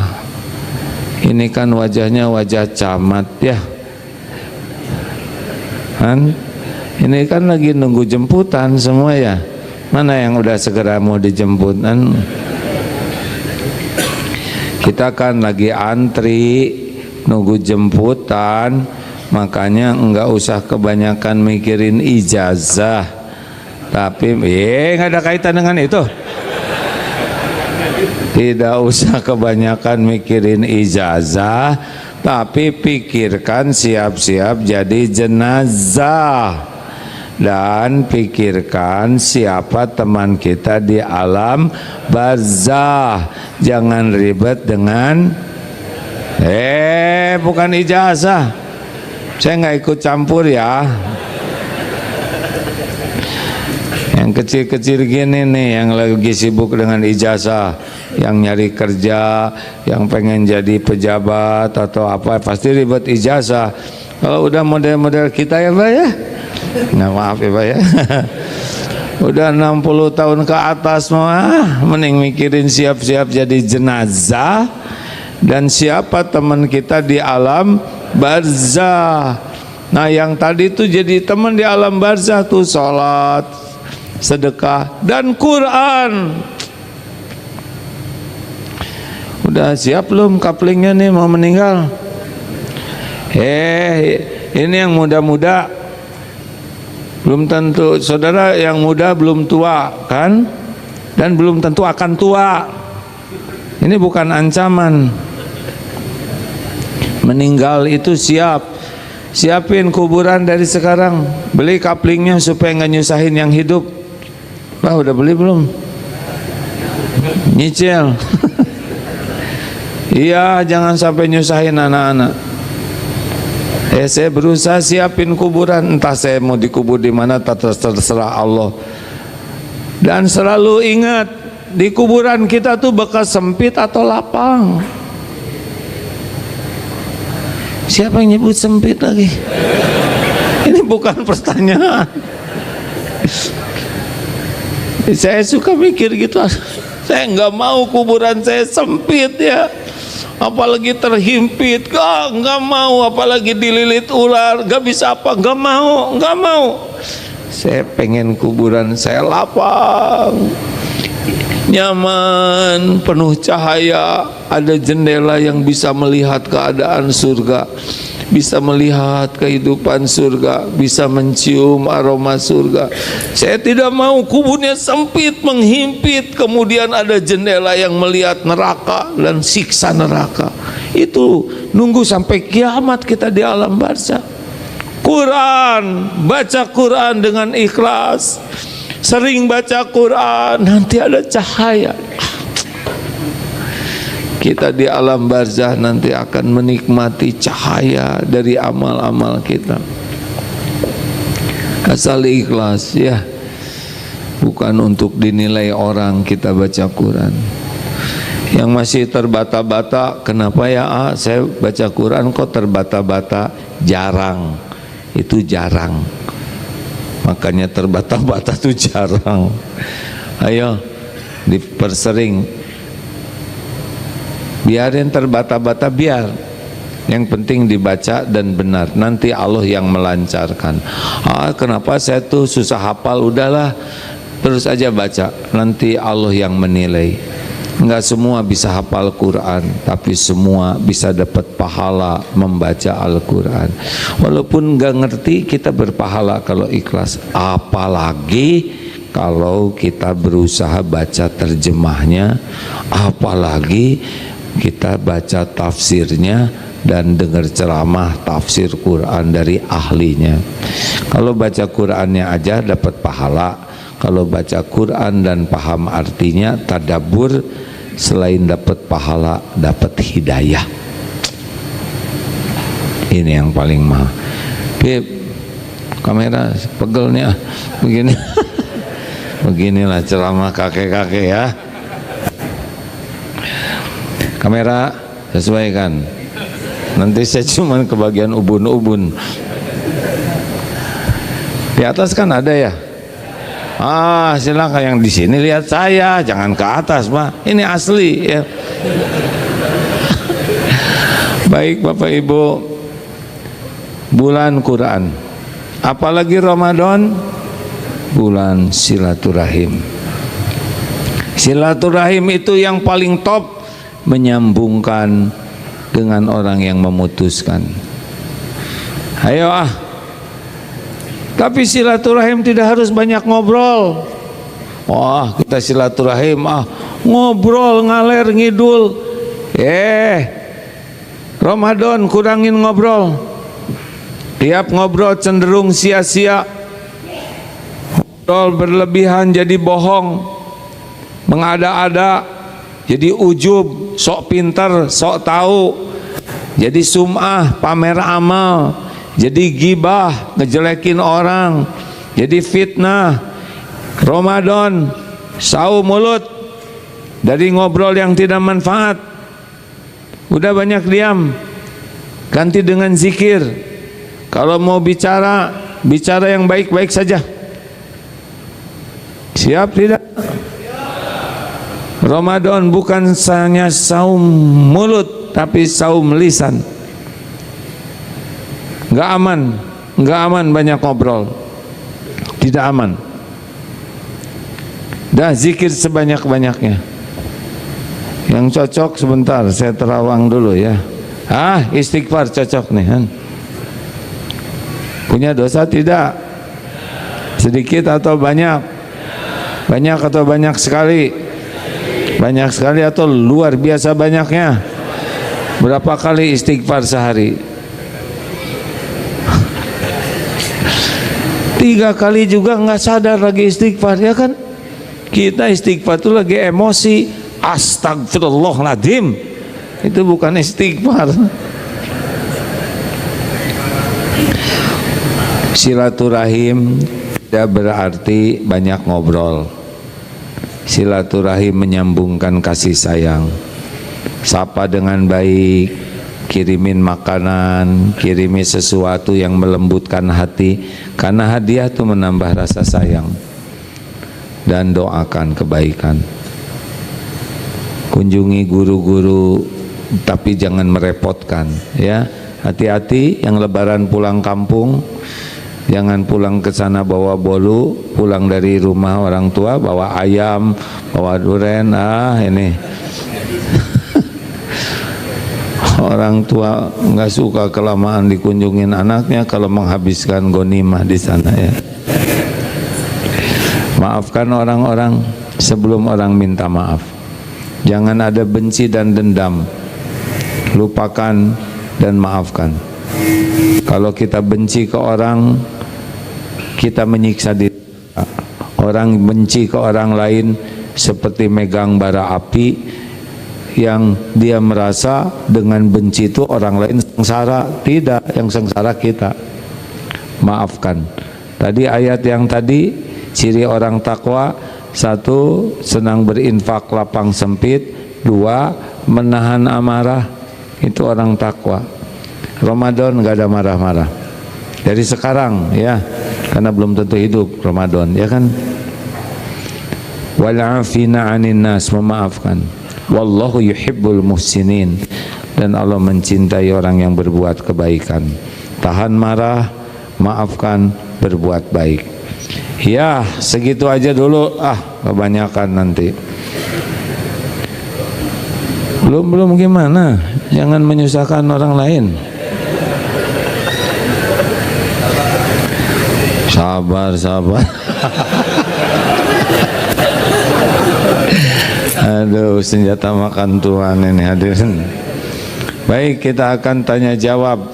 ini kan wajahnya wajah camat ya kan? Ini kan lagi nunggu jemputan semua ya. Mana yang udah segera mau dijemput kan? Kita kan lagi antri nunggu jemputan, makanya enggak usah kebanyakan mikirin ijazah. Tapi nggak ada kaitan dengan itu. Tidak usah kebanyakan mikirin ijazah, tapi pikirkan siap-siap jadi jenazah. Dan pikirkan siapa teman kita di alam barzah. Jangan ribet dengan bukan ijazah. Saya nggak ikut campur ya. Yang kecil-kecil gini nih, yang lagi sibuk dengan ijazah, yang nyari kerja, yang pengen jadi pejabat atau apa, pasti ribet ijazah. Kalau udah model-model kita ya Pak ya, nah maaf ya Pak ya, udah 60 tahun ke atas mah mending mikirin siap-siap jadi jenazah. Dan siapa teman kita di alam barzah. Nah yang tadi tuh jadi teman di alam barzah tuh sholat, sedekah, dan Quran. Udah siap belum kaplingnya nih mau meninggal? Ini yang muda-muda belum tentu, saudara yang muda belum tua kan? Dan belum tentu akan tua. Ini bukan ancaman. Meninggal itu siap. Siapin kuburan dari sekarang. Beli kaplingnya supaya nggak nyusahin yang hidup. Wah, udah beli belum? Nyicil. Iya, jangan sampai nyusahin anak-anak. Saya berusaha siapin kuburan, entah saya mau dikubur di mana terserah Allah. Dan selalu ingat, di kuburan kita tuh bekas sempit atau lapang. Siapa yang nyebut sempit lagi? Ini bukan pertanyaan. Saya suka mikir gitu. Saya nggak mau kuburan saya sempit ya, apalagi terhimpit. Nggak mau, apalagi dililit ular, nggak bisa apa, nggak mau. Saya pengen kuburan saya lapang, nyaman, penuh cahaya, ada jendela yang bisa melihat keadaan surga, bisa melihat kehidupan surga, bisa mencium aroma surga. Saya tidak mau kuburnya sempit, menghimpit, kemudian ada jendela yang melihat neraka dan siksa neraka. Itu nunggu sampai kiamat kita di alam barzah. Quran, baca Quran dengan ikhlas. sering baca Quran, nanti ada cahaya. Kita di alam barzah nanti akan menikmati cahaya dari amal-amal kita. Asal ikhlas ya, bukan untuk dinilai orang kita baca Quran. Yang masih terbata-bata, kenapa ya saya baca Quran kok terbata-bata? Jarang, itu jarang. Makanya terbata-bata itu jarang. Ayo dipersering, biarin terbata-bata, biar yang penting dibaca dan benar. Nanti Allah yang melancarkan. Kenapa saya tuh susah hafal? Udahlah, terus aja baca, nanti Allah yang menilai. Enggak semua bisa hafal Quran, tapi semua bisa dapat pahala membaca Al-Quran. Walaupun enggak ngerti, kita berpahala kalau ikhlas. Apalagi kalau kita berusaha baca terjemahnya, apalagi kita baca tafsirnya dan dengar ceramah tafsir Quran dari ahlinya. Kalau baca Qurannya aja dapat pahala, kalau baca Quran dan paham artinya, tadabbur, selain dapat pahala, dapat hidayah. Ini yang paling mahal. Beb, kamera pegelnya begini. Beginilah ceramah kakek-kakek ya. Kamera sesuaikan. Nanti saya cuma ke bagian ubun-ubun. Di atas kan ada ya. Silakan yang di sini lihat saya, jangan ke atas, Pak. Ini asli ya. Baik Bapak Ibu, bulan Quran, apalagi Ramadan, bulan silaturahim. Silaturahim itu yang paling top, menyambungkan dengan orang yang memutuskan. Ayo tapi silaturahim tidak harus banyak ngobrol. Wah, kita silaturahim ngobrol ngaler ngidul. Ramadan kurangin ngobrol. Tiap ngobrol cenderung sia-sia. Ngobrol berlebihan jadi bohong, mengada-ada, jadi ujub, sok pinter, sok tahu, jadi sum'ah, pamer amal, jadi gibah, ngejelekin orang, jadi fitnah. Ramadan saum mulut dari ngobrol yang tidak manfaat. Udah banyak diam, ganti dengan zikir. Kalau mau bicara, bicara yang baik-baik saja. Siap tidak? Ramadan bukan hanya saum mulut, tapi saum lisan. Nggak aman banyak ngobrol, tidak aman. Dah zikir sebanyak-banyaknya. Yang cocok sebentar, saya terawang dulu ya. Istighfar cocok nih kan. Punya dosa tidak? Sedikit atau banyak? Banyak atau banyak sekali? Banyak sekali atau luar biasa banyaknya? Berapa kali istighfar sehari? 3 kali juga nggak sadar lagi istighfar, ya kan? Kita istighfar itu lagi emosi. Astagfirullahaladzim, itu bukan istighfar. Silaturahim tidak berarti banyak ngobrol. Silaturahim menyambungkan kasih sayang. Sapa dengan baik, kirimin makanan, kirimi sesuatu yang melembutkan hati, karena hadiah itu menambah rasa sayang. Dan doakan kebaikan. Kunjungi guru-guru, tapi jangan merepotkan ya. Hati-hati yang lebaran pulang kampung, jangan pulang ke sana bawa bolu, pulang dari rumah orang tua bawa ayam, bawa duren. Ini orang tua nggak suka kelamaan dikunjungin anaknya kalau menghabiskan ghanimah di sana ya. Maafkan orang-orang sebelum orang minta maaf. Jangan ada benci dan dendam. Lupakan dan maafkan. Kalau kita benci ke orang, kita menyiksa diri. Orang benci ke orang lain seperti megang bara api, yang dia merasa dengan benci itu orang lain sengsara. Tidak, yang sengsara kita. Maafkan. Tadi ayat yang tadi, ciri orang takwa: 1, senang berinfak lapang sempit; 2, menahan amarah. Itu orang takwa. Ramadan nggak ada marah-marah. Dari sekarang ya, karena belum tentu hidup Ramadan, ya kan? Wal 'afina 'anil nas, memaafkan. Wallahu yuhibbul muhsinin, dan Allah mencintai orang yang berbuat kebaikan. Tahan marah, maafkan, berbuat baik. Ya, segitu aja dulu. Kebanyakan nanti. Belum gimana? Jangan menyusahkan orang lain. Sabar. Aduh, senjata makan Tuhan ini hadirin. Baik, kita akan tanya jawab.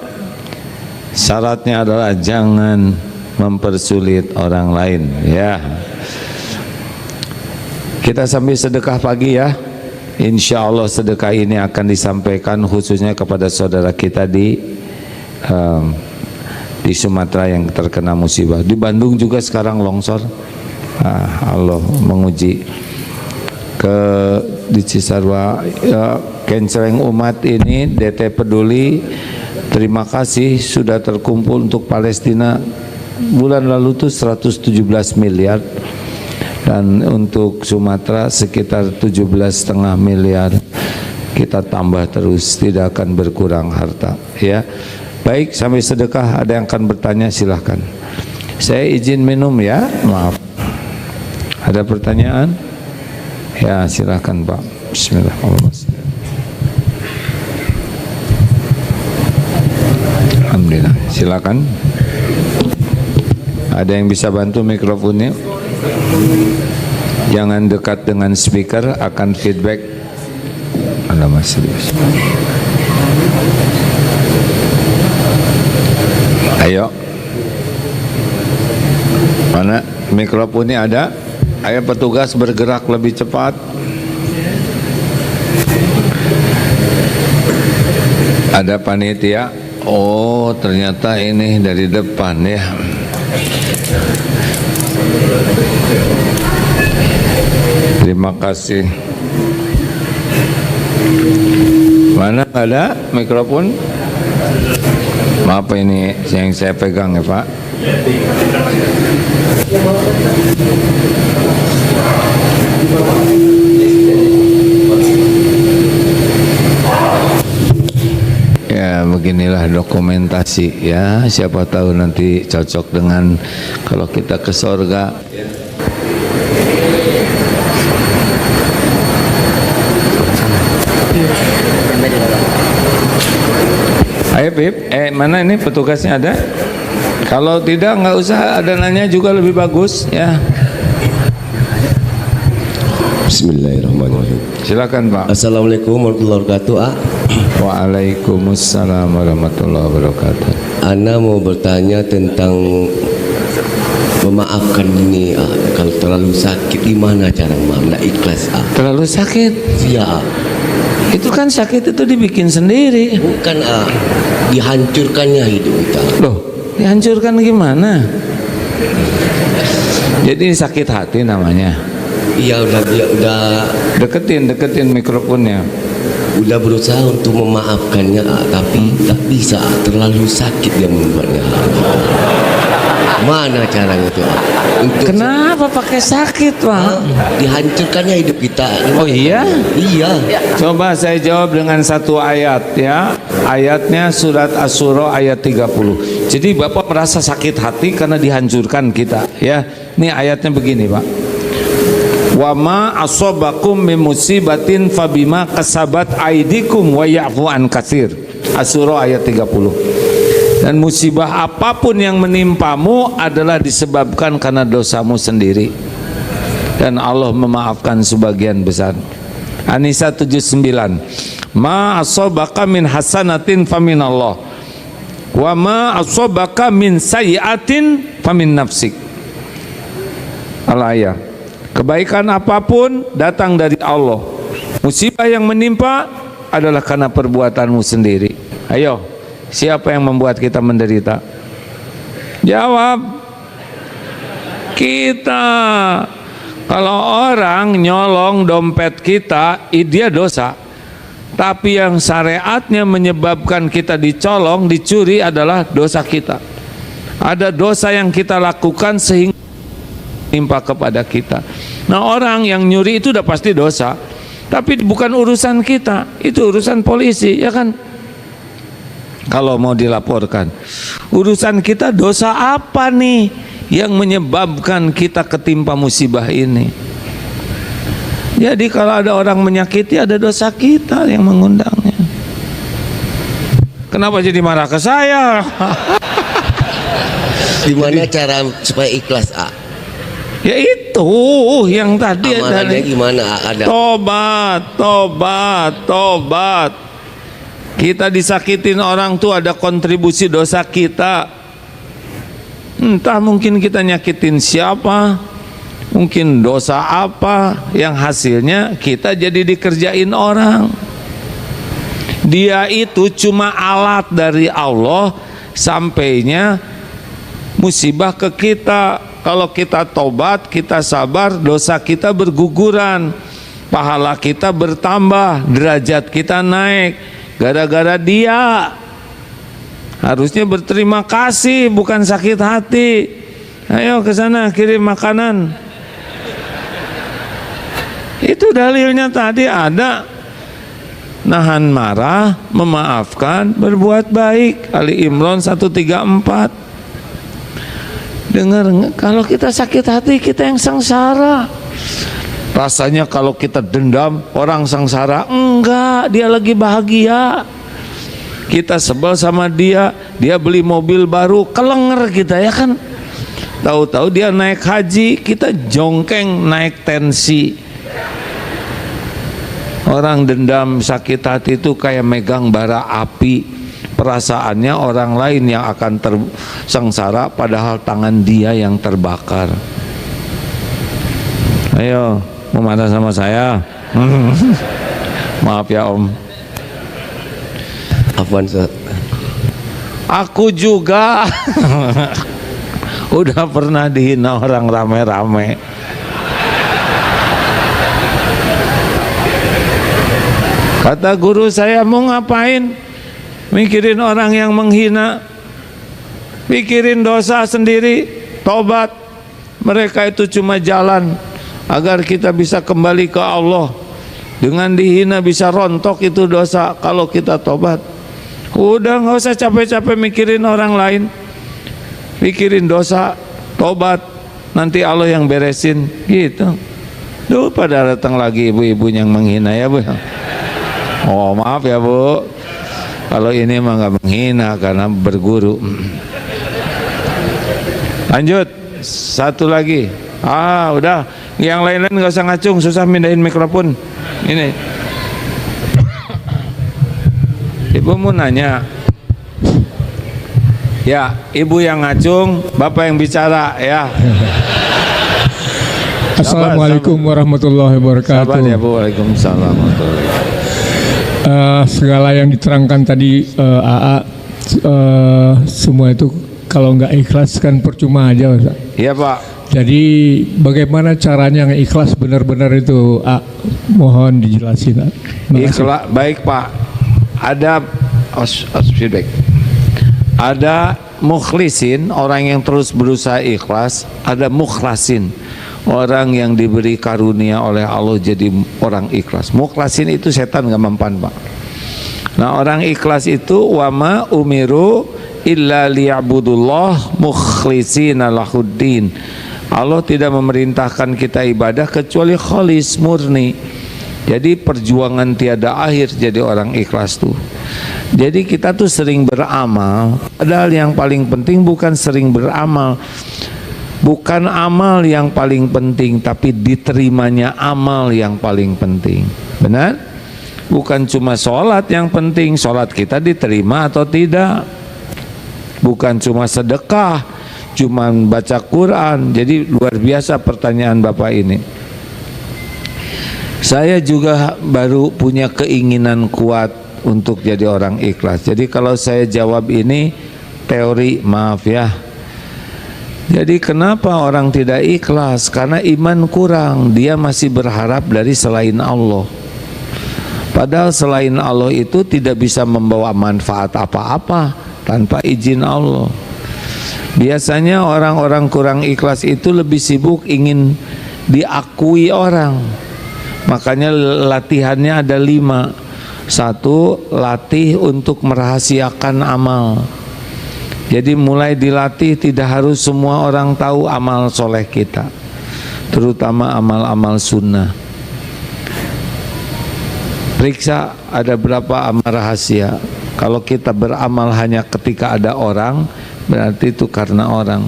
Syaratnya adalah jangan mempersulit orang lain, ya. Kita sambil sedekah pagi ya. Insya Allah sedekah ini akan disampaikan khususnya kepada saudara kita di Sumatera yang terkena musibah. Di Bandung juga sekarang longsor. Allah menguji. Di Cisarua, Kencereng umat ini, DT Peduli, terima kasih sudah terkumpul untuk Palestina. Bulan lalu tuh 117 miliar, dan untuk Sumatera sekitar 17,5 miliar. Kita tambah terus, tidak akan berkurang harta, ya. Baik, sampai sedekah. Ada yang akan bertanya, silahkan. Saya izin minum ya, maaf. Ada pertanyaan? Ya, silahkan Pak. Bismillahirrahmanirrahim. Alhamdulillah, silakan. Ada yang bisa bantu mikrofonnya? Jangan dekat dengan speaker, akan feedback. Alamak, serius. Ayo. Mana mikrofonnya ada? Ayo petugas bergerak lebih cepat. Ada panitia. Oh, ternyata ini dari depan ya. Terima kasih. Mana ada mikrofon? Maaf, ini yang saya pegang ya Pak. Ya, beginilah dokumentasi ya. Siapa tahu nanti cocok dengan kalau kita ke sorga. Ayo Pip, mana ini petugasnya ada? Kalau tidak nggak usah ada nanya juga, lebih bagus ya. Bismillahirrahmanirrahim. Silakan Pak. Assalamualaikum warahmatullahi wabarakatuh. Waalaikumsalam warahmatullahi wabarakatuh. Ana mau bertanya tentang memaafkan ini. Kalau terlalu sakit, gimana cara memaafkan? Ikhlas. Terlalu sakit? Ya. Itu kan sakit itu dibikin sendiri. Bukan dihancurkannya hidup kita. Loh, dihancurkan gimana? Jadi sakit hati namanya. Iya, udah deketin mikrofonnya. Udah berusaha untuk memaafkannya, tapi tak bisa, terlalu sakit dia membuatnya. Mana caranya itu? Kenapa pakai sakit Pak? Dihancurkannya hidup kita. Oh iya? Iya. Coba saya jawab dengan satu ayat ya. Ayatnya surat Asy-Syura ayat 30. Jadi Bapak merasa sakit hati karena dihancurkan kita ya. Ini ayatnya begini Pak. Wa ma asobakum min musibatin fabima kasabat aidikum wa ya'fu an katsir. Asy-Syura ayat 30. Dan musibah apapun yang menimpamu adalah disebabkan karena dosamu sendiri, dan Allah memaafkan sebagian besar. An-Nisa 79. Ma asobaka min hasanatin faminallah wa ma asobaka min sayyiatin famin nafsik. Al-ayah. Kebaikan apapun datang dari Allah. Musibah yang menimpa adalah karena perbuatanmu sendiri. Ayo, siapa yang membuat kita menderita? Jawab. Kita. Kalau orang nyolong dompet kita, dia dosa. Tapi yang syariatnya menyebabkan kita dicolong, dicuri adalah dosa kita. Ada dosa yang kita lakukan sehingga menimpa kepada kita. Nah, orang yang nyuri itu udah pasti dosa. Tapi bukan urusan kita, itu urusan polisi, ya kan? Kalau mau dilaporkan, urusan kita dosa apa nih yang menyebabkan kita ketimpa musibah ini? Jadi kalau ada orang menyakiti, ada dosa kita yang mengundangnya. Kenapa jadi marah ke saya? Gimana cara supaya ikhlas, A? Ya itu yang tadi Amalannya gimana, A? Ada tobat. Kita disakitin orang tuh ada kontribusi dosa kita. Entah mungkin kita nyakitin siapa, mungkin dosa apa yang hasilnya kita jadi dikerjain orang. Dia itu cuma alat dari Allah sampainya musibah ke kita. Kalau kita tobat, kita sabar, dosa kita berguguran, pahala kita bertambah, derajat kita naik. Gara-gara dia. Harusnya berterima kasih, bukan sakit hati. Ayo ke sana kirim makanan. Itu dalilnya tadi ada. Nahan marah, memaafkan, berbuat baik. Ali Imran 134. Dengar, kalau kita sakit hati kita yang sengsara. Rasanya kalau kita dendam orang sengsara, enggak, dia lagi bahagia. Kita sebel sama dia, dia beli mobil baru, kelenger kita, ya kan? Tahu-tahu dia naik haji, kita jongkeng naik tensi. Orang dendam sakit hati itu kayak megang bara api. Perasaannya orang lain yang akan tersengsara, padahal tangan dia yang terbakar. Ayo, mau marah sama saya? Maaf ya Om. Afwan, Ustaz. Aku juga udah pernah dihina orang rame-rame. Kata guru saya, mau ngapain mikirin orang yang menghina? Pikirin dosa sendiri, tobat. Mereka itu cuma jalan agar kita bisa kembali ke Allah. Dengan dihina bisa rontok itu dosa kalau kita tobat. Udah nggak usah capek-capek mikirin orang lain. Pikirin dosa, tobat, nanti Allah yang beresin gitu. Duh, pada datang lagi ibu-ibu yang menghina ya Bu. Oh maaf ya Bu, kalau ini mah nggak menghina karena berguru. Lanjut, satu lagi. Udah, yang lain-lain nggak usah ngacung, susah mindahin mikrofon. Ini, ibu mau nanya. Ya, ibu yang ngacung, bapak yang bicara ya. Assalamualaikum warahmatullahi wabarakatuh. Sabar ya Bu, waalaikumsalam warahmatullahi wabarakatuh. Segala yang diterangkan tadi AA, semua itu kalau nggak ikhlas kan percuma aja, Ustaz. Iya Pak. Jadi bagaimana caranya yang ikhlas benar-benar itu, mohon dijelasin. Ikhlas, baik Pak. Ada feedback. Ada mukhlisin, orang yang terus berusaha ikhlas. Ada mukhlasin, orang yang diberi karunia oleh Allah jadi orang ikhlas. Mukhlasin itu setan gak mempan Pak. Nah orang ikhlas itu wama umiru illa liya'budullah mukhlisina lahuddin. Allah tidak memerintahkan kita ibadah kecuali khalis, murni. Jadi perjuangan tiada akhir jadi orang ikhlas tuh. Jadi kita tuh sering beramal, padahal yang paling penting bukan sering beramal. Bukan amal yang paling penting, tapi diterimanya amal yang paling penting. Benar? Bukan cuma sholat yang penting, sholat kita diterima atau tidak. Bukan cuma sedekah, cuman baca Quran. Jadi luar biasa pertanyaan Bapak ini. Saya juga baru punya keinginan kuat untuk jadi orang ikhlas. Jadi kalau saya jawab ini teori, maaf ya. Jadi kenapa orang tidak ikhlas? Karena iman kurang, dia masih berharap dari selain Allah. Padahal selain Allah itu tidak bisa membawa manfaat apa-apa tanpa izin Allah. Biasanya orang-orang kurang ikhlas itu lebih sibuk ingin diakui orang. Makanya latihannya ada 5. 1, latih untuk merahasiakan amal. Jadi mulai dilatih, tidak harus semua orang tahu amal soleh kita, terutama amal-amal sunnah. Periksa ada berapa amal rahasia. Kalau kita beramal hanya ketika ada orang, berarti itu karena orang.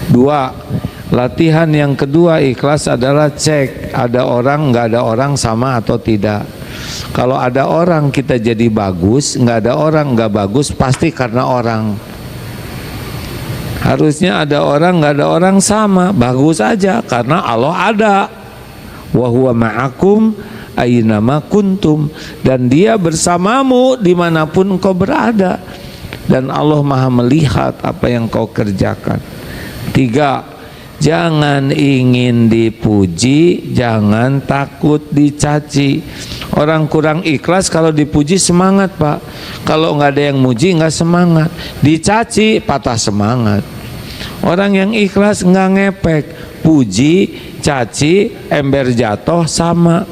2, latihan yang kedua ikhlas adalah cek ada orang, nggak ada orang sama atau tidak. Kalau ada orang kita jadi bagus, nggak ada orang nggak bagus, pasti karena orang. Harusnya ada orang, nggak ada orang sama, bagus aja karena Allah ada. Wa huwa ma'akum aynama kuntum, dan dia bersamamu dimanapun engkau berada, dan Allah maha melihat apa yang kau kerjakan. 3, jangan ingin dipuji, jangan takut dicaci. Orang kurang ikhlas kalau dipuji semangat Pak, kalau nggak ada yang muji nggak semangat, dicaci patah semangat. Orang yang ikhlas nggak ngepek, puji, caci, ember jatuh sama.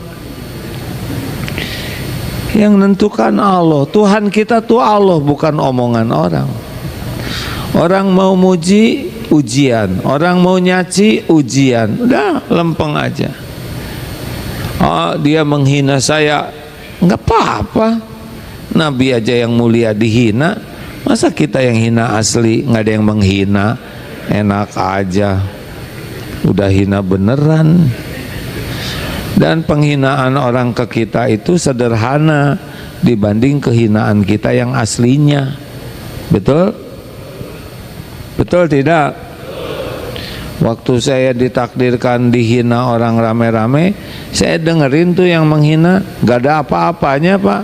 Yang nentukan Allah, Tuhan kita tuh Allah, bukan omongan orang. Orang mau muji ujian, orang mau nyaci ujian, udah lempeng aja. Oh, dia menghina saya, nggak apa-apa. Nabi aja yang mulia dihina, masa kita yang hina asli nggak ada yang menghina, enak aja. Udah hina beneran. Dan penghinaan orang ke kita itu sederhana dibanding kehinaan kita yang aslinya. Betul? Betul tidak? Waktu saya ditakdirkan dihina orang rame-rame, saya dengerin tuh yang menghina, gak ada apa-apanya Pak,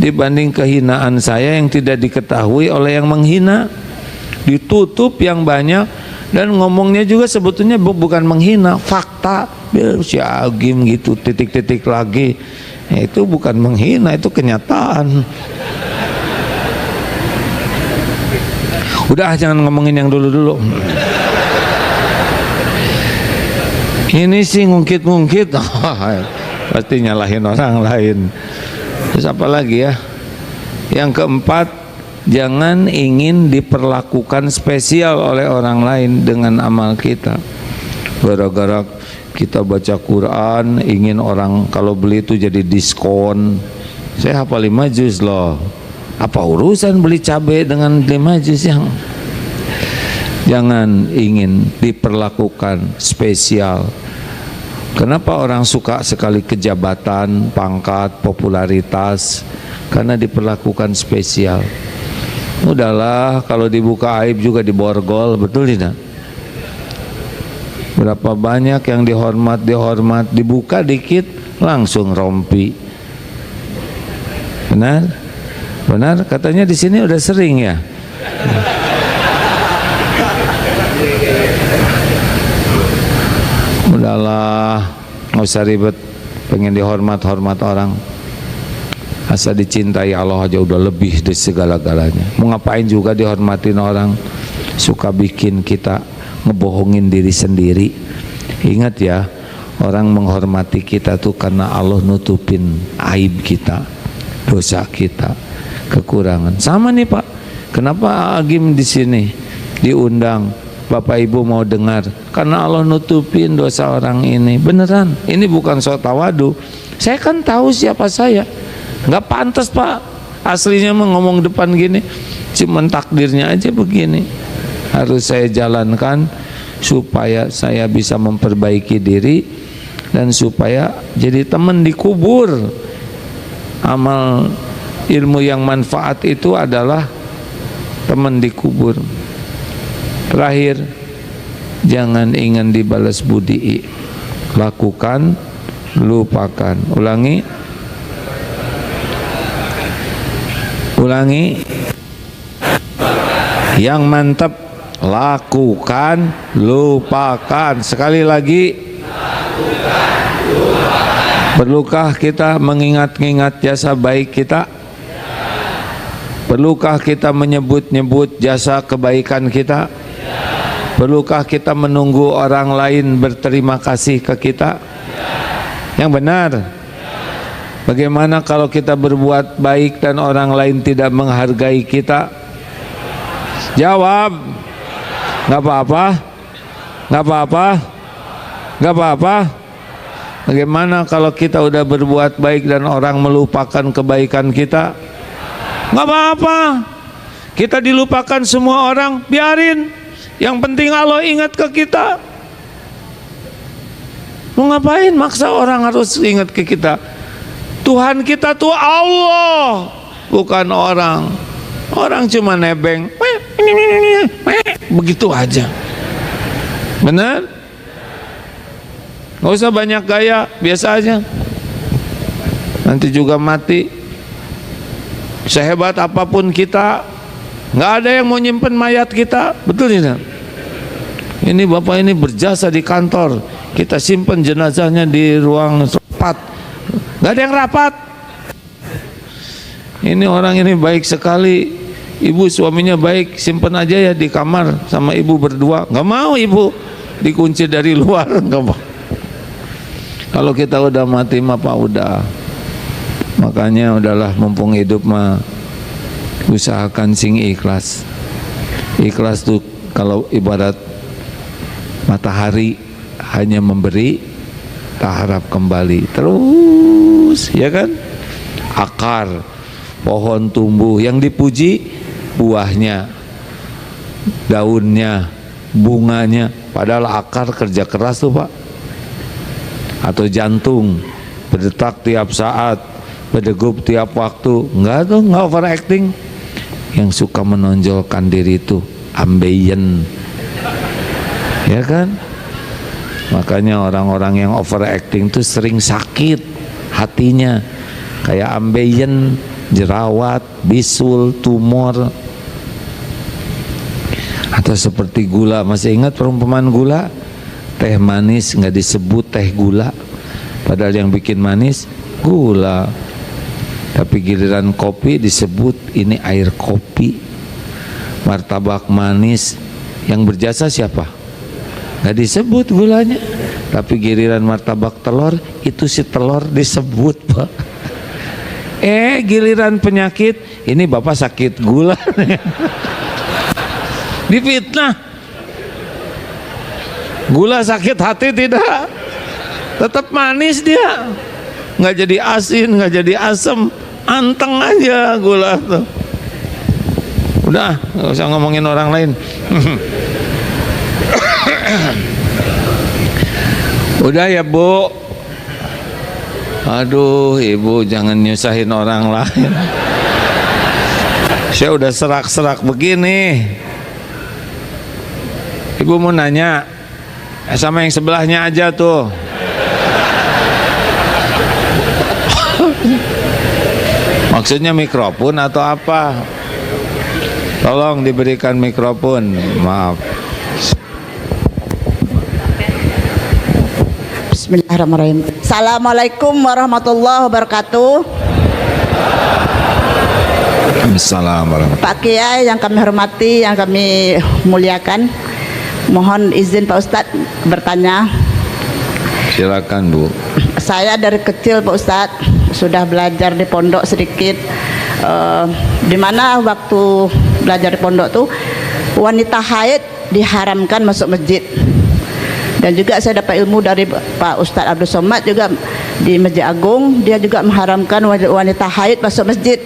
dibanding kehinaan saya yang tidak diketahui oleh yang menghina. Ditutup yang banyak, dan ngomongnya juga sebetulnya bukan menghina, fakta. Biar si Agim gitu, titik-titik lagi, itu bukan menghina, itu kenyataan. Udah, jangan ngomongin yang dulu-dulu. Ini sih ngungkit-ngungkit, pasti nyalahin orang lain. Terus apa lagi ya? Yang keempat, jangan ingin diperlakukan spesial oleh orang lain dengan amal kita. Gara-gara kita baca Quran, ingin orang kalau beli itu jadi diskon. Saya hafal 5 juz loh. Apa urusan beli cabai dengan 5 juz yang? Jangan ingin diperlakukan spesial. Kenapa orang suka sekali kejabatan, pangkat, popularitas? Karena diperlakukan spesial. Udahlah, kalau dibuka aib juga diborgol, betul tidak? Berapa banyak yang dihormat, dibuka dikit langsung rompi. Benar? Benar, katanya di sini udah sering ya. Udahlah, nggak usah ribet, pengen dihormat orang. Asal dicintai Allah aja udah lebih dari segala-galanya. Mau ngapain juga dihormatin orang, suka bikin kita ngebohongin diri sendiri. Ingat ya, orang menghormati kita tuh karena Allah nutupin aib kita, dosa kita, kekurangan. Sama nih Pak, kenapa Agim di sini diundang? Bapak Ibu mau dengar, karena Allah nutupin dosa orang ini. Beneran, ini bukan sok tawadu. Saya kan tahu siapa saya. Nggak pantas Pak, aslinya mah ngomong depan gini, cuman takdirnya aja begini. Harus saya jalankan supaya saya bisa memperbaiki diri, dan supaya jadi teman di kubur. Amal ilmu yang manfaat itu adalah teman di kubur. Terakhir, jangan ingin dibalas budi. Lakukan, lupakan. Ulangi. Yang mantap, lakukan, lupakan. Sekali lagi, perlukah kita mengingat-ingat jasa baik kita? Perlukah kita menyebut-nyebut jasa kebaikan kita? Perlukah kita menunggu orang lain berterima kasih ke kita? Yang benar. Bagaimana kalau kita berbuat baik dan orang lain tidak menghargai kita? Jawab. Nggak apa-apa. Nggak apa-apa. Nggak apa-apa. Bagaimana kalau kita udah berbuat baik dan orang melupakan kebaikan kita? Nggak apa-apa. Kita dilupakan semua orang, biarin. Yang penting Allah ingat ke kita. Mau ngapain maksa orang harus ingat ke kita? Tuhan kita tuh Allah, bukan orang. Orang cuma nebeng, begitu aja. Benar? Nggak usah banyak gaya, biasa aja. Nanti juga mati. Sehebat apapun kita, nggak ada yang mau nyimpen mayat kita, betul tidak? Ini bapak ini berjasa di kantor, kita simpen jenazahnya di ruang rapat, nggak ada yang rapat. Ini orang ini baik sekali, ibu suaminya baik, simpen aja ya di kamar sama ibu berdua. Nggak mau ibu, dikunci dari luar, nggak mau. Kalau kita udah mati mah pak udah. Makanya udahlah, mumpung hidup mah usahakan sing ikhlas. Ikhlas tuh kalau ibarat matahari hanya memberi, tak harap kembali terus, ya kan? Akar pohon tumbuh, yang dipuji buahnya, daunnya, bunganya, padahal akar kerja keras tuh pak. Atau jantung berdetak tiap saat, berdegup tiap waktu, enggak tuh, enggak overacting. Yang suka menonjolkan diri itu ambeien, ya kan? Makanya orang-orang yang overacting tuh sering sakit hatinya, kayak ambeien, jerawat, bisul, tumor. Atau seperti gula, masih ingat perumpamaan gula? Teh manis nggak disebut teh gula, padahal yang bikin manis gula. Tapi giliran kopi disebut ini air kopi. Martabak manis yang berjasa siapa? Nggak disebut gulanya. Tapi giliran martabak telur, itu si telur disebut pak. Giliran penyakit, ini bapak sakit gula. Difitnah. Gula sakit hati tidak, tetap manis dia, nggak jadi asin, nggak jadi asam, anteng aja gula tuh. Udah, nggak usah ngomongin orang lain. Udah ya bu. Aduh ibu, jangan nyusahin orang lain. Saya udah serak-serak begini. Ibu mau nanya, sama yang sebelahnya aja tuh. Maksudnya mikrofon atau apa? Tolong diberikan mikrofon. Maaf. Bismillahirrahmanirrahim. Assalamualaikum warahmatullahi wabarakatuh. Assalamualaikum. Pak Kiai yang kami hormati, yang kami muliakan, mohon izin Pak Ustadz bertanya. Silakan bu. Saya dari kecil Pak Ustadz sudah belajar di pondok sedikit, di mana waktu belajar di pondok tuh wanita haid diharamkan masuk masjid. Dan juga saya dapat ilmu dari Pak Ustadz Abdul Somad juga di Masjid Agung, dia juga mengharamkan wanita haid masuk masjid.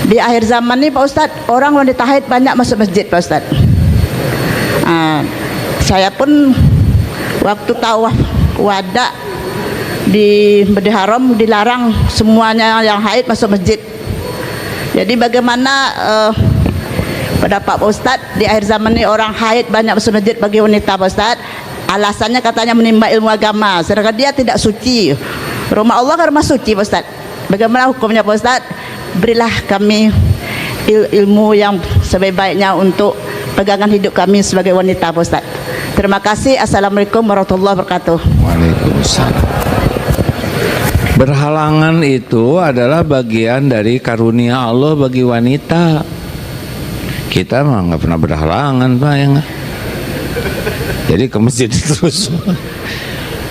Di akhir zaman ini Pak Ustadz, orang wanita haid banyak masuk masjid Pak Ustadz. Saya pun waktu tawaf wada di Masjid Haram dilarang semuanya yang haid masuk masjid. Jadi bagaimana pendapat Pak Ustadz, di akhir zaman ini orang haid banyak masuk masjid bagi wanita Pak Ustadz. Alasannya katanya menimba ilmu agama, sedangkan dia tidak suci. Rumah Allah kan rumah suci Pak Ustadz. Bagaimana hukumnya Pak Ustadz? Berilah kami ilmu yang sebaik-baiknya untuk pegangan hidup kami sebagai wanita Pak Ustadz. Terima kasih. Assalamualaikum warahmatullahi wabarakatuh. Waalaikumsalam. Berhalangan itu adalah bagian dari karunia Allah bagi wanita. Kita mah nggak pernah berhalangan, Pak, ya nggak? Jadi ke masjid terus.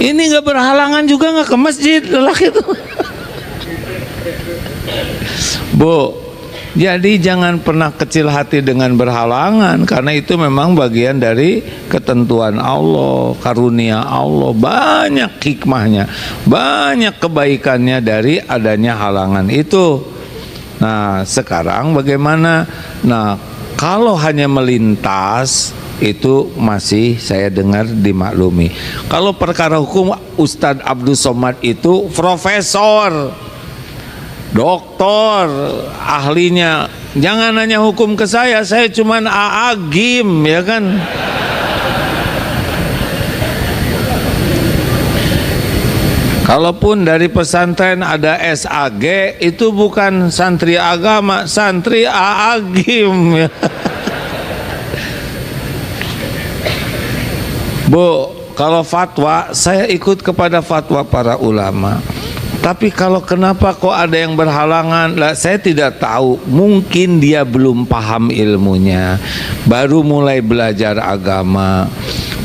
Ini nggak berhalangan juga nggak ke masjid lelaki itu. Bu, jadi jangan pernah kecil hati dengan berhalangan, karena itu memang bagian dari ketentuan Allah, karunia Allah, banyak hikmahnya, banyak kebaikannya dari adanya halangan itu. Nah, sekarang bagaimana? Nah, kalau hanya melintas itu masih saya dengar dimaklumi. Kalau perkara hukum, Ustadz Abdul Somad itu profesor, doktor, ahlinya. Jangan hanya hukum ke saya cuman aagim, ya kan. Kalaupun dari pesantren ada SAG, itu bukan santri agama, santri aagim, ya. Bu, kalau fatwa saya ikut kepada fatwa para ulama. Tapi kalau kenapa kok ada yang berhalangan, lah saya tidak tahu. Mungkin dia belum paham ilmunya, baru mulai belajar agama.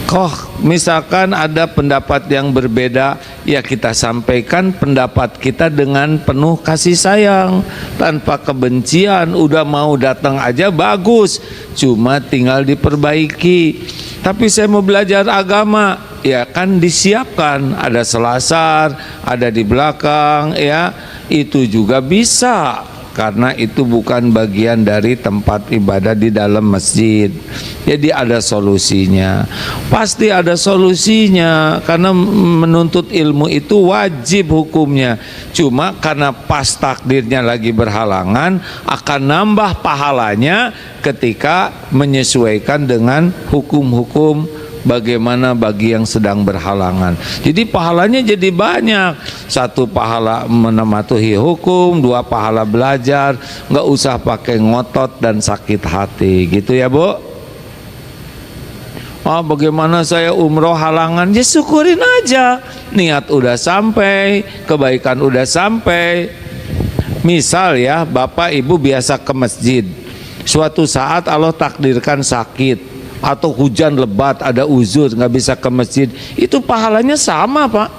Kok misalkan ada pendapat yang berbeda, ya kita sampaikan pendapat kita dengan penuh kasih sayang, tanpa kebencian. Udah mau datang aja bagus, cuma tinggal diperbaiki. Tapi saya mau belajar agama, ya kan disiapkan, ada selasar, ada di belakang, ya itu juga bisa, karena itu bukan bagian dari tempat ibadah di dalam masjid. Jadi ada solusinya, pasti ada solusinya, karena menuntut ilmu itu wajib hukumnya. Cuma karena pas takdirnya lagi berhalangan, akan nambah pahalanya ketika menyesuaikan dengan hukum-hukum bagaimana bagi yang sedang berhalangan. Jadi pahalanya jadi banyak. 1 pahala mematuhi hukum, 2 pahala belajar, nggak usah pakai ngotot dan sakit hati, gitu ya Bu. Oh, bagaimana saya umroh halangan? Ya syukurin aja, niat udah sampai, kebaikan udah sampai. Misal ya, Bapak Ibu biasa ke masjid, suatu saat Allah takdirkan sakit atau hujan lebat, ada uzur nggak bisa ke masjid, itu pahalanya sama Pak.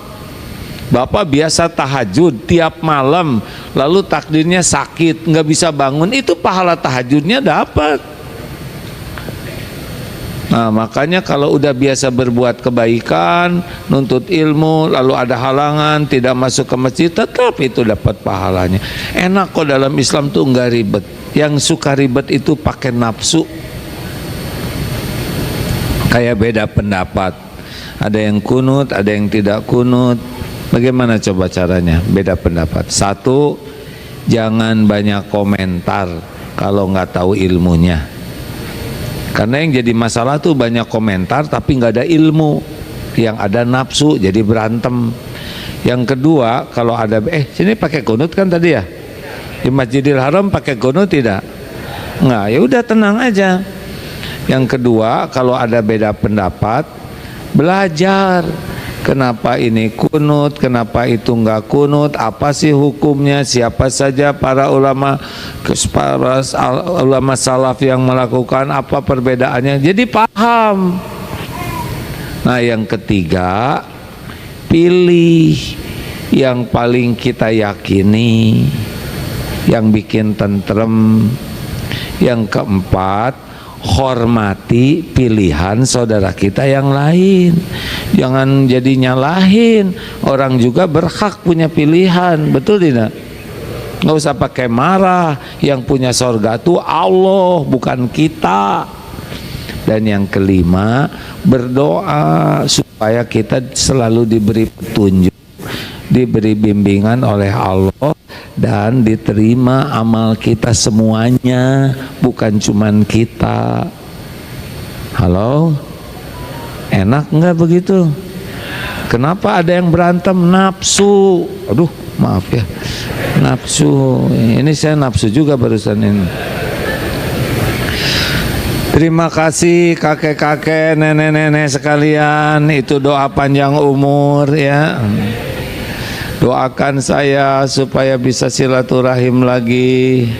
Bapak biasa tahajud tiap malam, lalu takdirnya sakit nggak bisa bangun, itu pahala tahajudnya dapat. Nah, makanya kalau udah biasa berbuat kebaikan, nuntut ilmu, lalu ada halangan, tidak masuk ke masjid, tetap itu dapat pahalanya. Enak kok dalam Islam tuh nggak ribet. Yang suka ribet itu pakai nafsu. Kayak beda pendapat, ada yang kunut, ada yang tidak kunut. Bagaimana coba caranya? Beda pendapat. 1, jangan banyak komentar kalau nggak tahu ilmunya. Karena yang jadi masalah tuh banyak komentar tapi nggak ada ilmu, yang ada nafsu, jadi berantem. Yang kedua, kalau ada sini pakai kunut kan tadi ya, di Masjidil Haram pakai kunut tidak? Nggak, ya udah tenang aja. Yang kedua, kalau ada beda pendapat, belajar. Kenapa ini kunut, kenapa itu enggak kunut, apa sih hukumnya, siapa saja para ulama salaf yang melakukan, apa perbedaannya, jadi paham. Nah, yang ketiga, pilih yang paling kita yakini, yang bikin tentrem. Yang keempat, hormati pilihan saudara kita yang lain. Jangan jadi nyalahin, orang juga berhak punya pilihan, betul tidak? Nggak usah pakai marah, yang punya sorga itu Allah, bukan kita. Dan yang kelima, berdoa supaya kita selalu diberi petunjuk, diberi bimbingan oleh Allah dan diterima amal kita semuanya, bukan cuman kita. Halo, enak nggak begitu? Kenapa ada yang berantem? Nafsu. Aduh, maaf ya, nafsu. Ini saya nafsu juga barusan ini. Terima kasih kakek-kakek, nenek-nenek sekalian. Itu doa panjang umur ya. Doakan saya supaya bisa silaturahim lagi.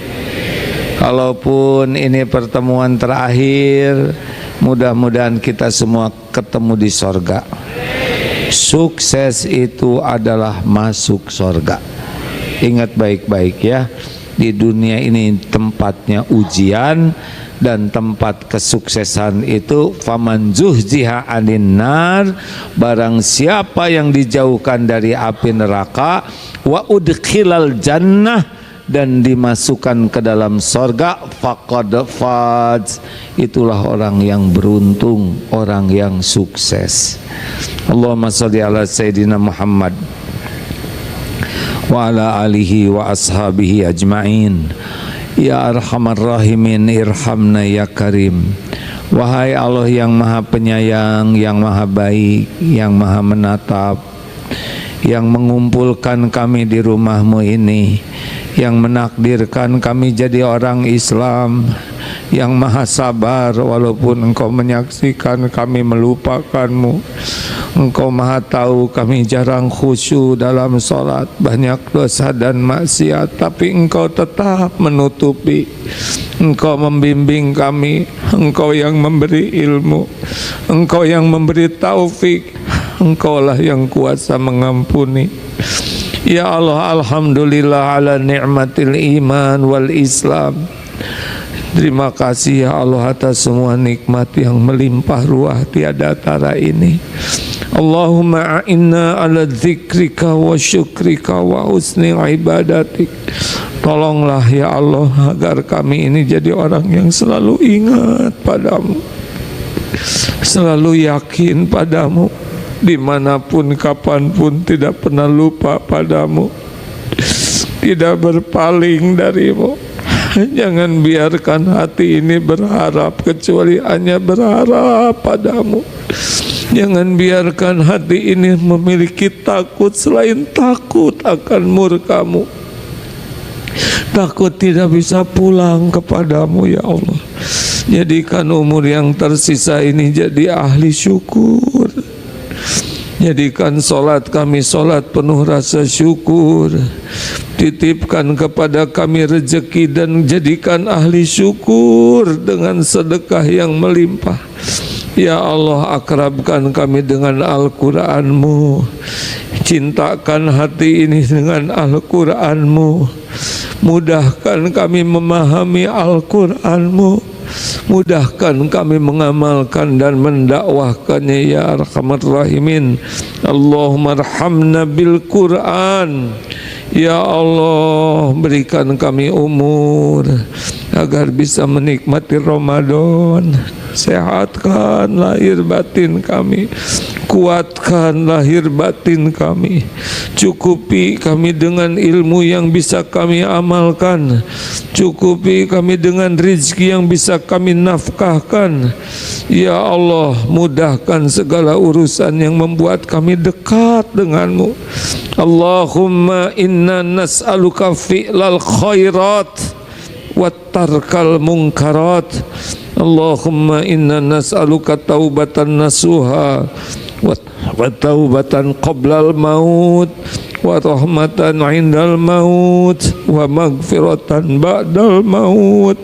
Kalaupun ini pertemuan terakhir, mudah-mudahan kita semua ketemu di sorga. Sukses itu adalah masuk sorga. Ingat baik-baik ya, di dunia ini tempatnya ujian, dan tempat kesuksesan itu faman zuhziha 'anil nar, barang siapa yang dijauhkan dari api neraka, wa udkhilal jannah, dan dimasukkan ke dalam sorga, faqad faz, itulah orang yang beruntung, orang yang sukses. Allahumma shalli ala sayyidina Muhammad wa ala alihi wa ashabihi ajma'in. Ya Arhamar Rahimin, irhamna ya Karim. Wahai Allah yang maha penyayang, yang maha baik, yang maha menatap, yang mengumpulkan kami di rumahmu ini, yang menakdirkan kami jadi orang Islam, yang maha sabar walaupun Engkau menyaksikan kami melupakanmu. Engkau maha tahu kami jarang khusyuk dalam sholat, banyak dosa dan maksiat, tapi Engkau tetap menutupi. Engkau membimbing kami, Engkau yang memberi ilmu, Engkau yang memberi taufik, Engkaulah yang kuasa mengampuni. Ya Allah, alhamdulillah ala ni'matil iman wal Islam. Terima kasih ya Allah atas semua nikmat yang melimpah ruah tiada tara ini. Allahumma a'inna ala dzikrika wa syukrika wa husni ibadatik. Tolonglah ya Allah agar kami ini jadi orang yang selalu ingat padamu, selalu yakin padamu, dimanapun kapanpun tidak pernah lupa padamu, tidak berpaling darimu. Jangan biarkan hati ini berharap kecuali hanya berharap padamu. Jangan biarkan hati ini memiliki takut selain takut akan murkamu, takut tidak bisa pulang kepadamu ya Allah. Jadikan umur yang tersisa ini jadi ahli syukur. Jadikan solat kami solat penuh rasa syukur. Titipkan kepada kami rezeki dan jadikan ahli syukur dengan sedekah yang melimpah. Ya Allah, akrabkan kami dengan Al-Quranmu. Cintakan hati ini dengan Al-Quranmu. Mudahkan kami memahami Al-Quranmu. Mudahkan kami mengamalkan dan mendakwahkannya ya Arhamar Rahimin. Allahumma arhamna bil Quran. Ya Allah, berikan kami umur agar bisa menikmati Ramadan. Sehatkan lahir batin kami, kuatkan lahir batin kami, cukupi kami dengan ilmu yang bisa kami amalkan, cukupi kami dengan rezeki yang bisa kami nafkahkan. Ya Allah, mudahkan segala urusan yang membuat kami dekat denganmu. Allahumma inna nas'aluka fi'lal khairat wa tarkal munkarat. Allahumma inna nas'aluka taubatan nasuha wa taubatan qablal maut wa rahmatan indal maut wa maghfiratan ba'dal maut.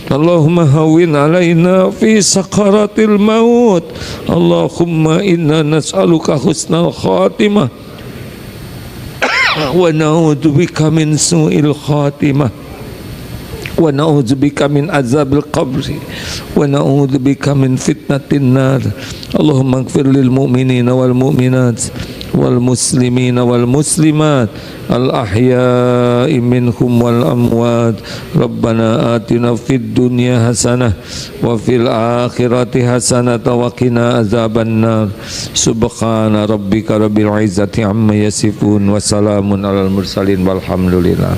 Allahumma hawwin alaina fi sakaratil maut. Allahumma inna nas'aluka husnal khatimah wa na'udzubika min su'il khatimah wa na'udzubika min azabil qabri wa na'udzubika min fitnatin nar. Allahumma ighfir lil mu'minina wal mu'minat wal muslimina wal muslimat al ahya'i minhum wal amwat. Rabbana atina fid dunya hasanah wa fil akhirati hasanah wa qina azaban nar. Subhana rabbika rabbil izzati amma yasifun wa salamun alal mursalin walhamdulillah.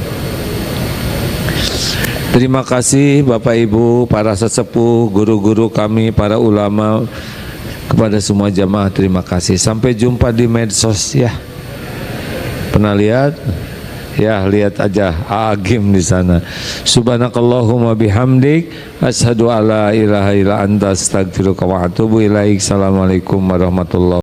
Terima kasih Bapak Ibu, para sesepuh, guru-guru kami, para ulama, kepada semua jamaah terima kasih. Sampai jumpa di medsos ya. Pernah lihat? Ya, lihat aja Agim di sana. Subhanakallahumma bihamdik asyhadu alla ilaha illa anta astaghfiruka wa atubu ilaik. Assalamualaikum warahmatullahi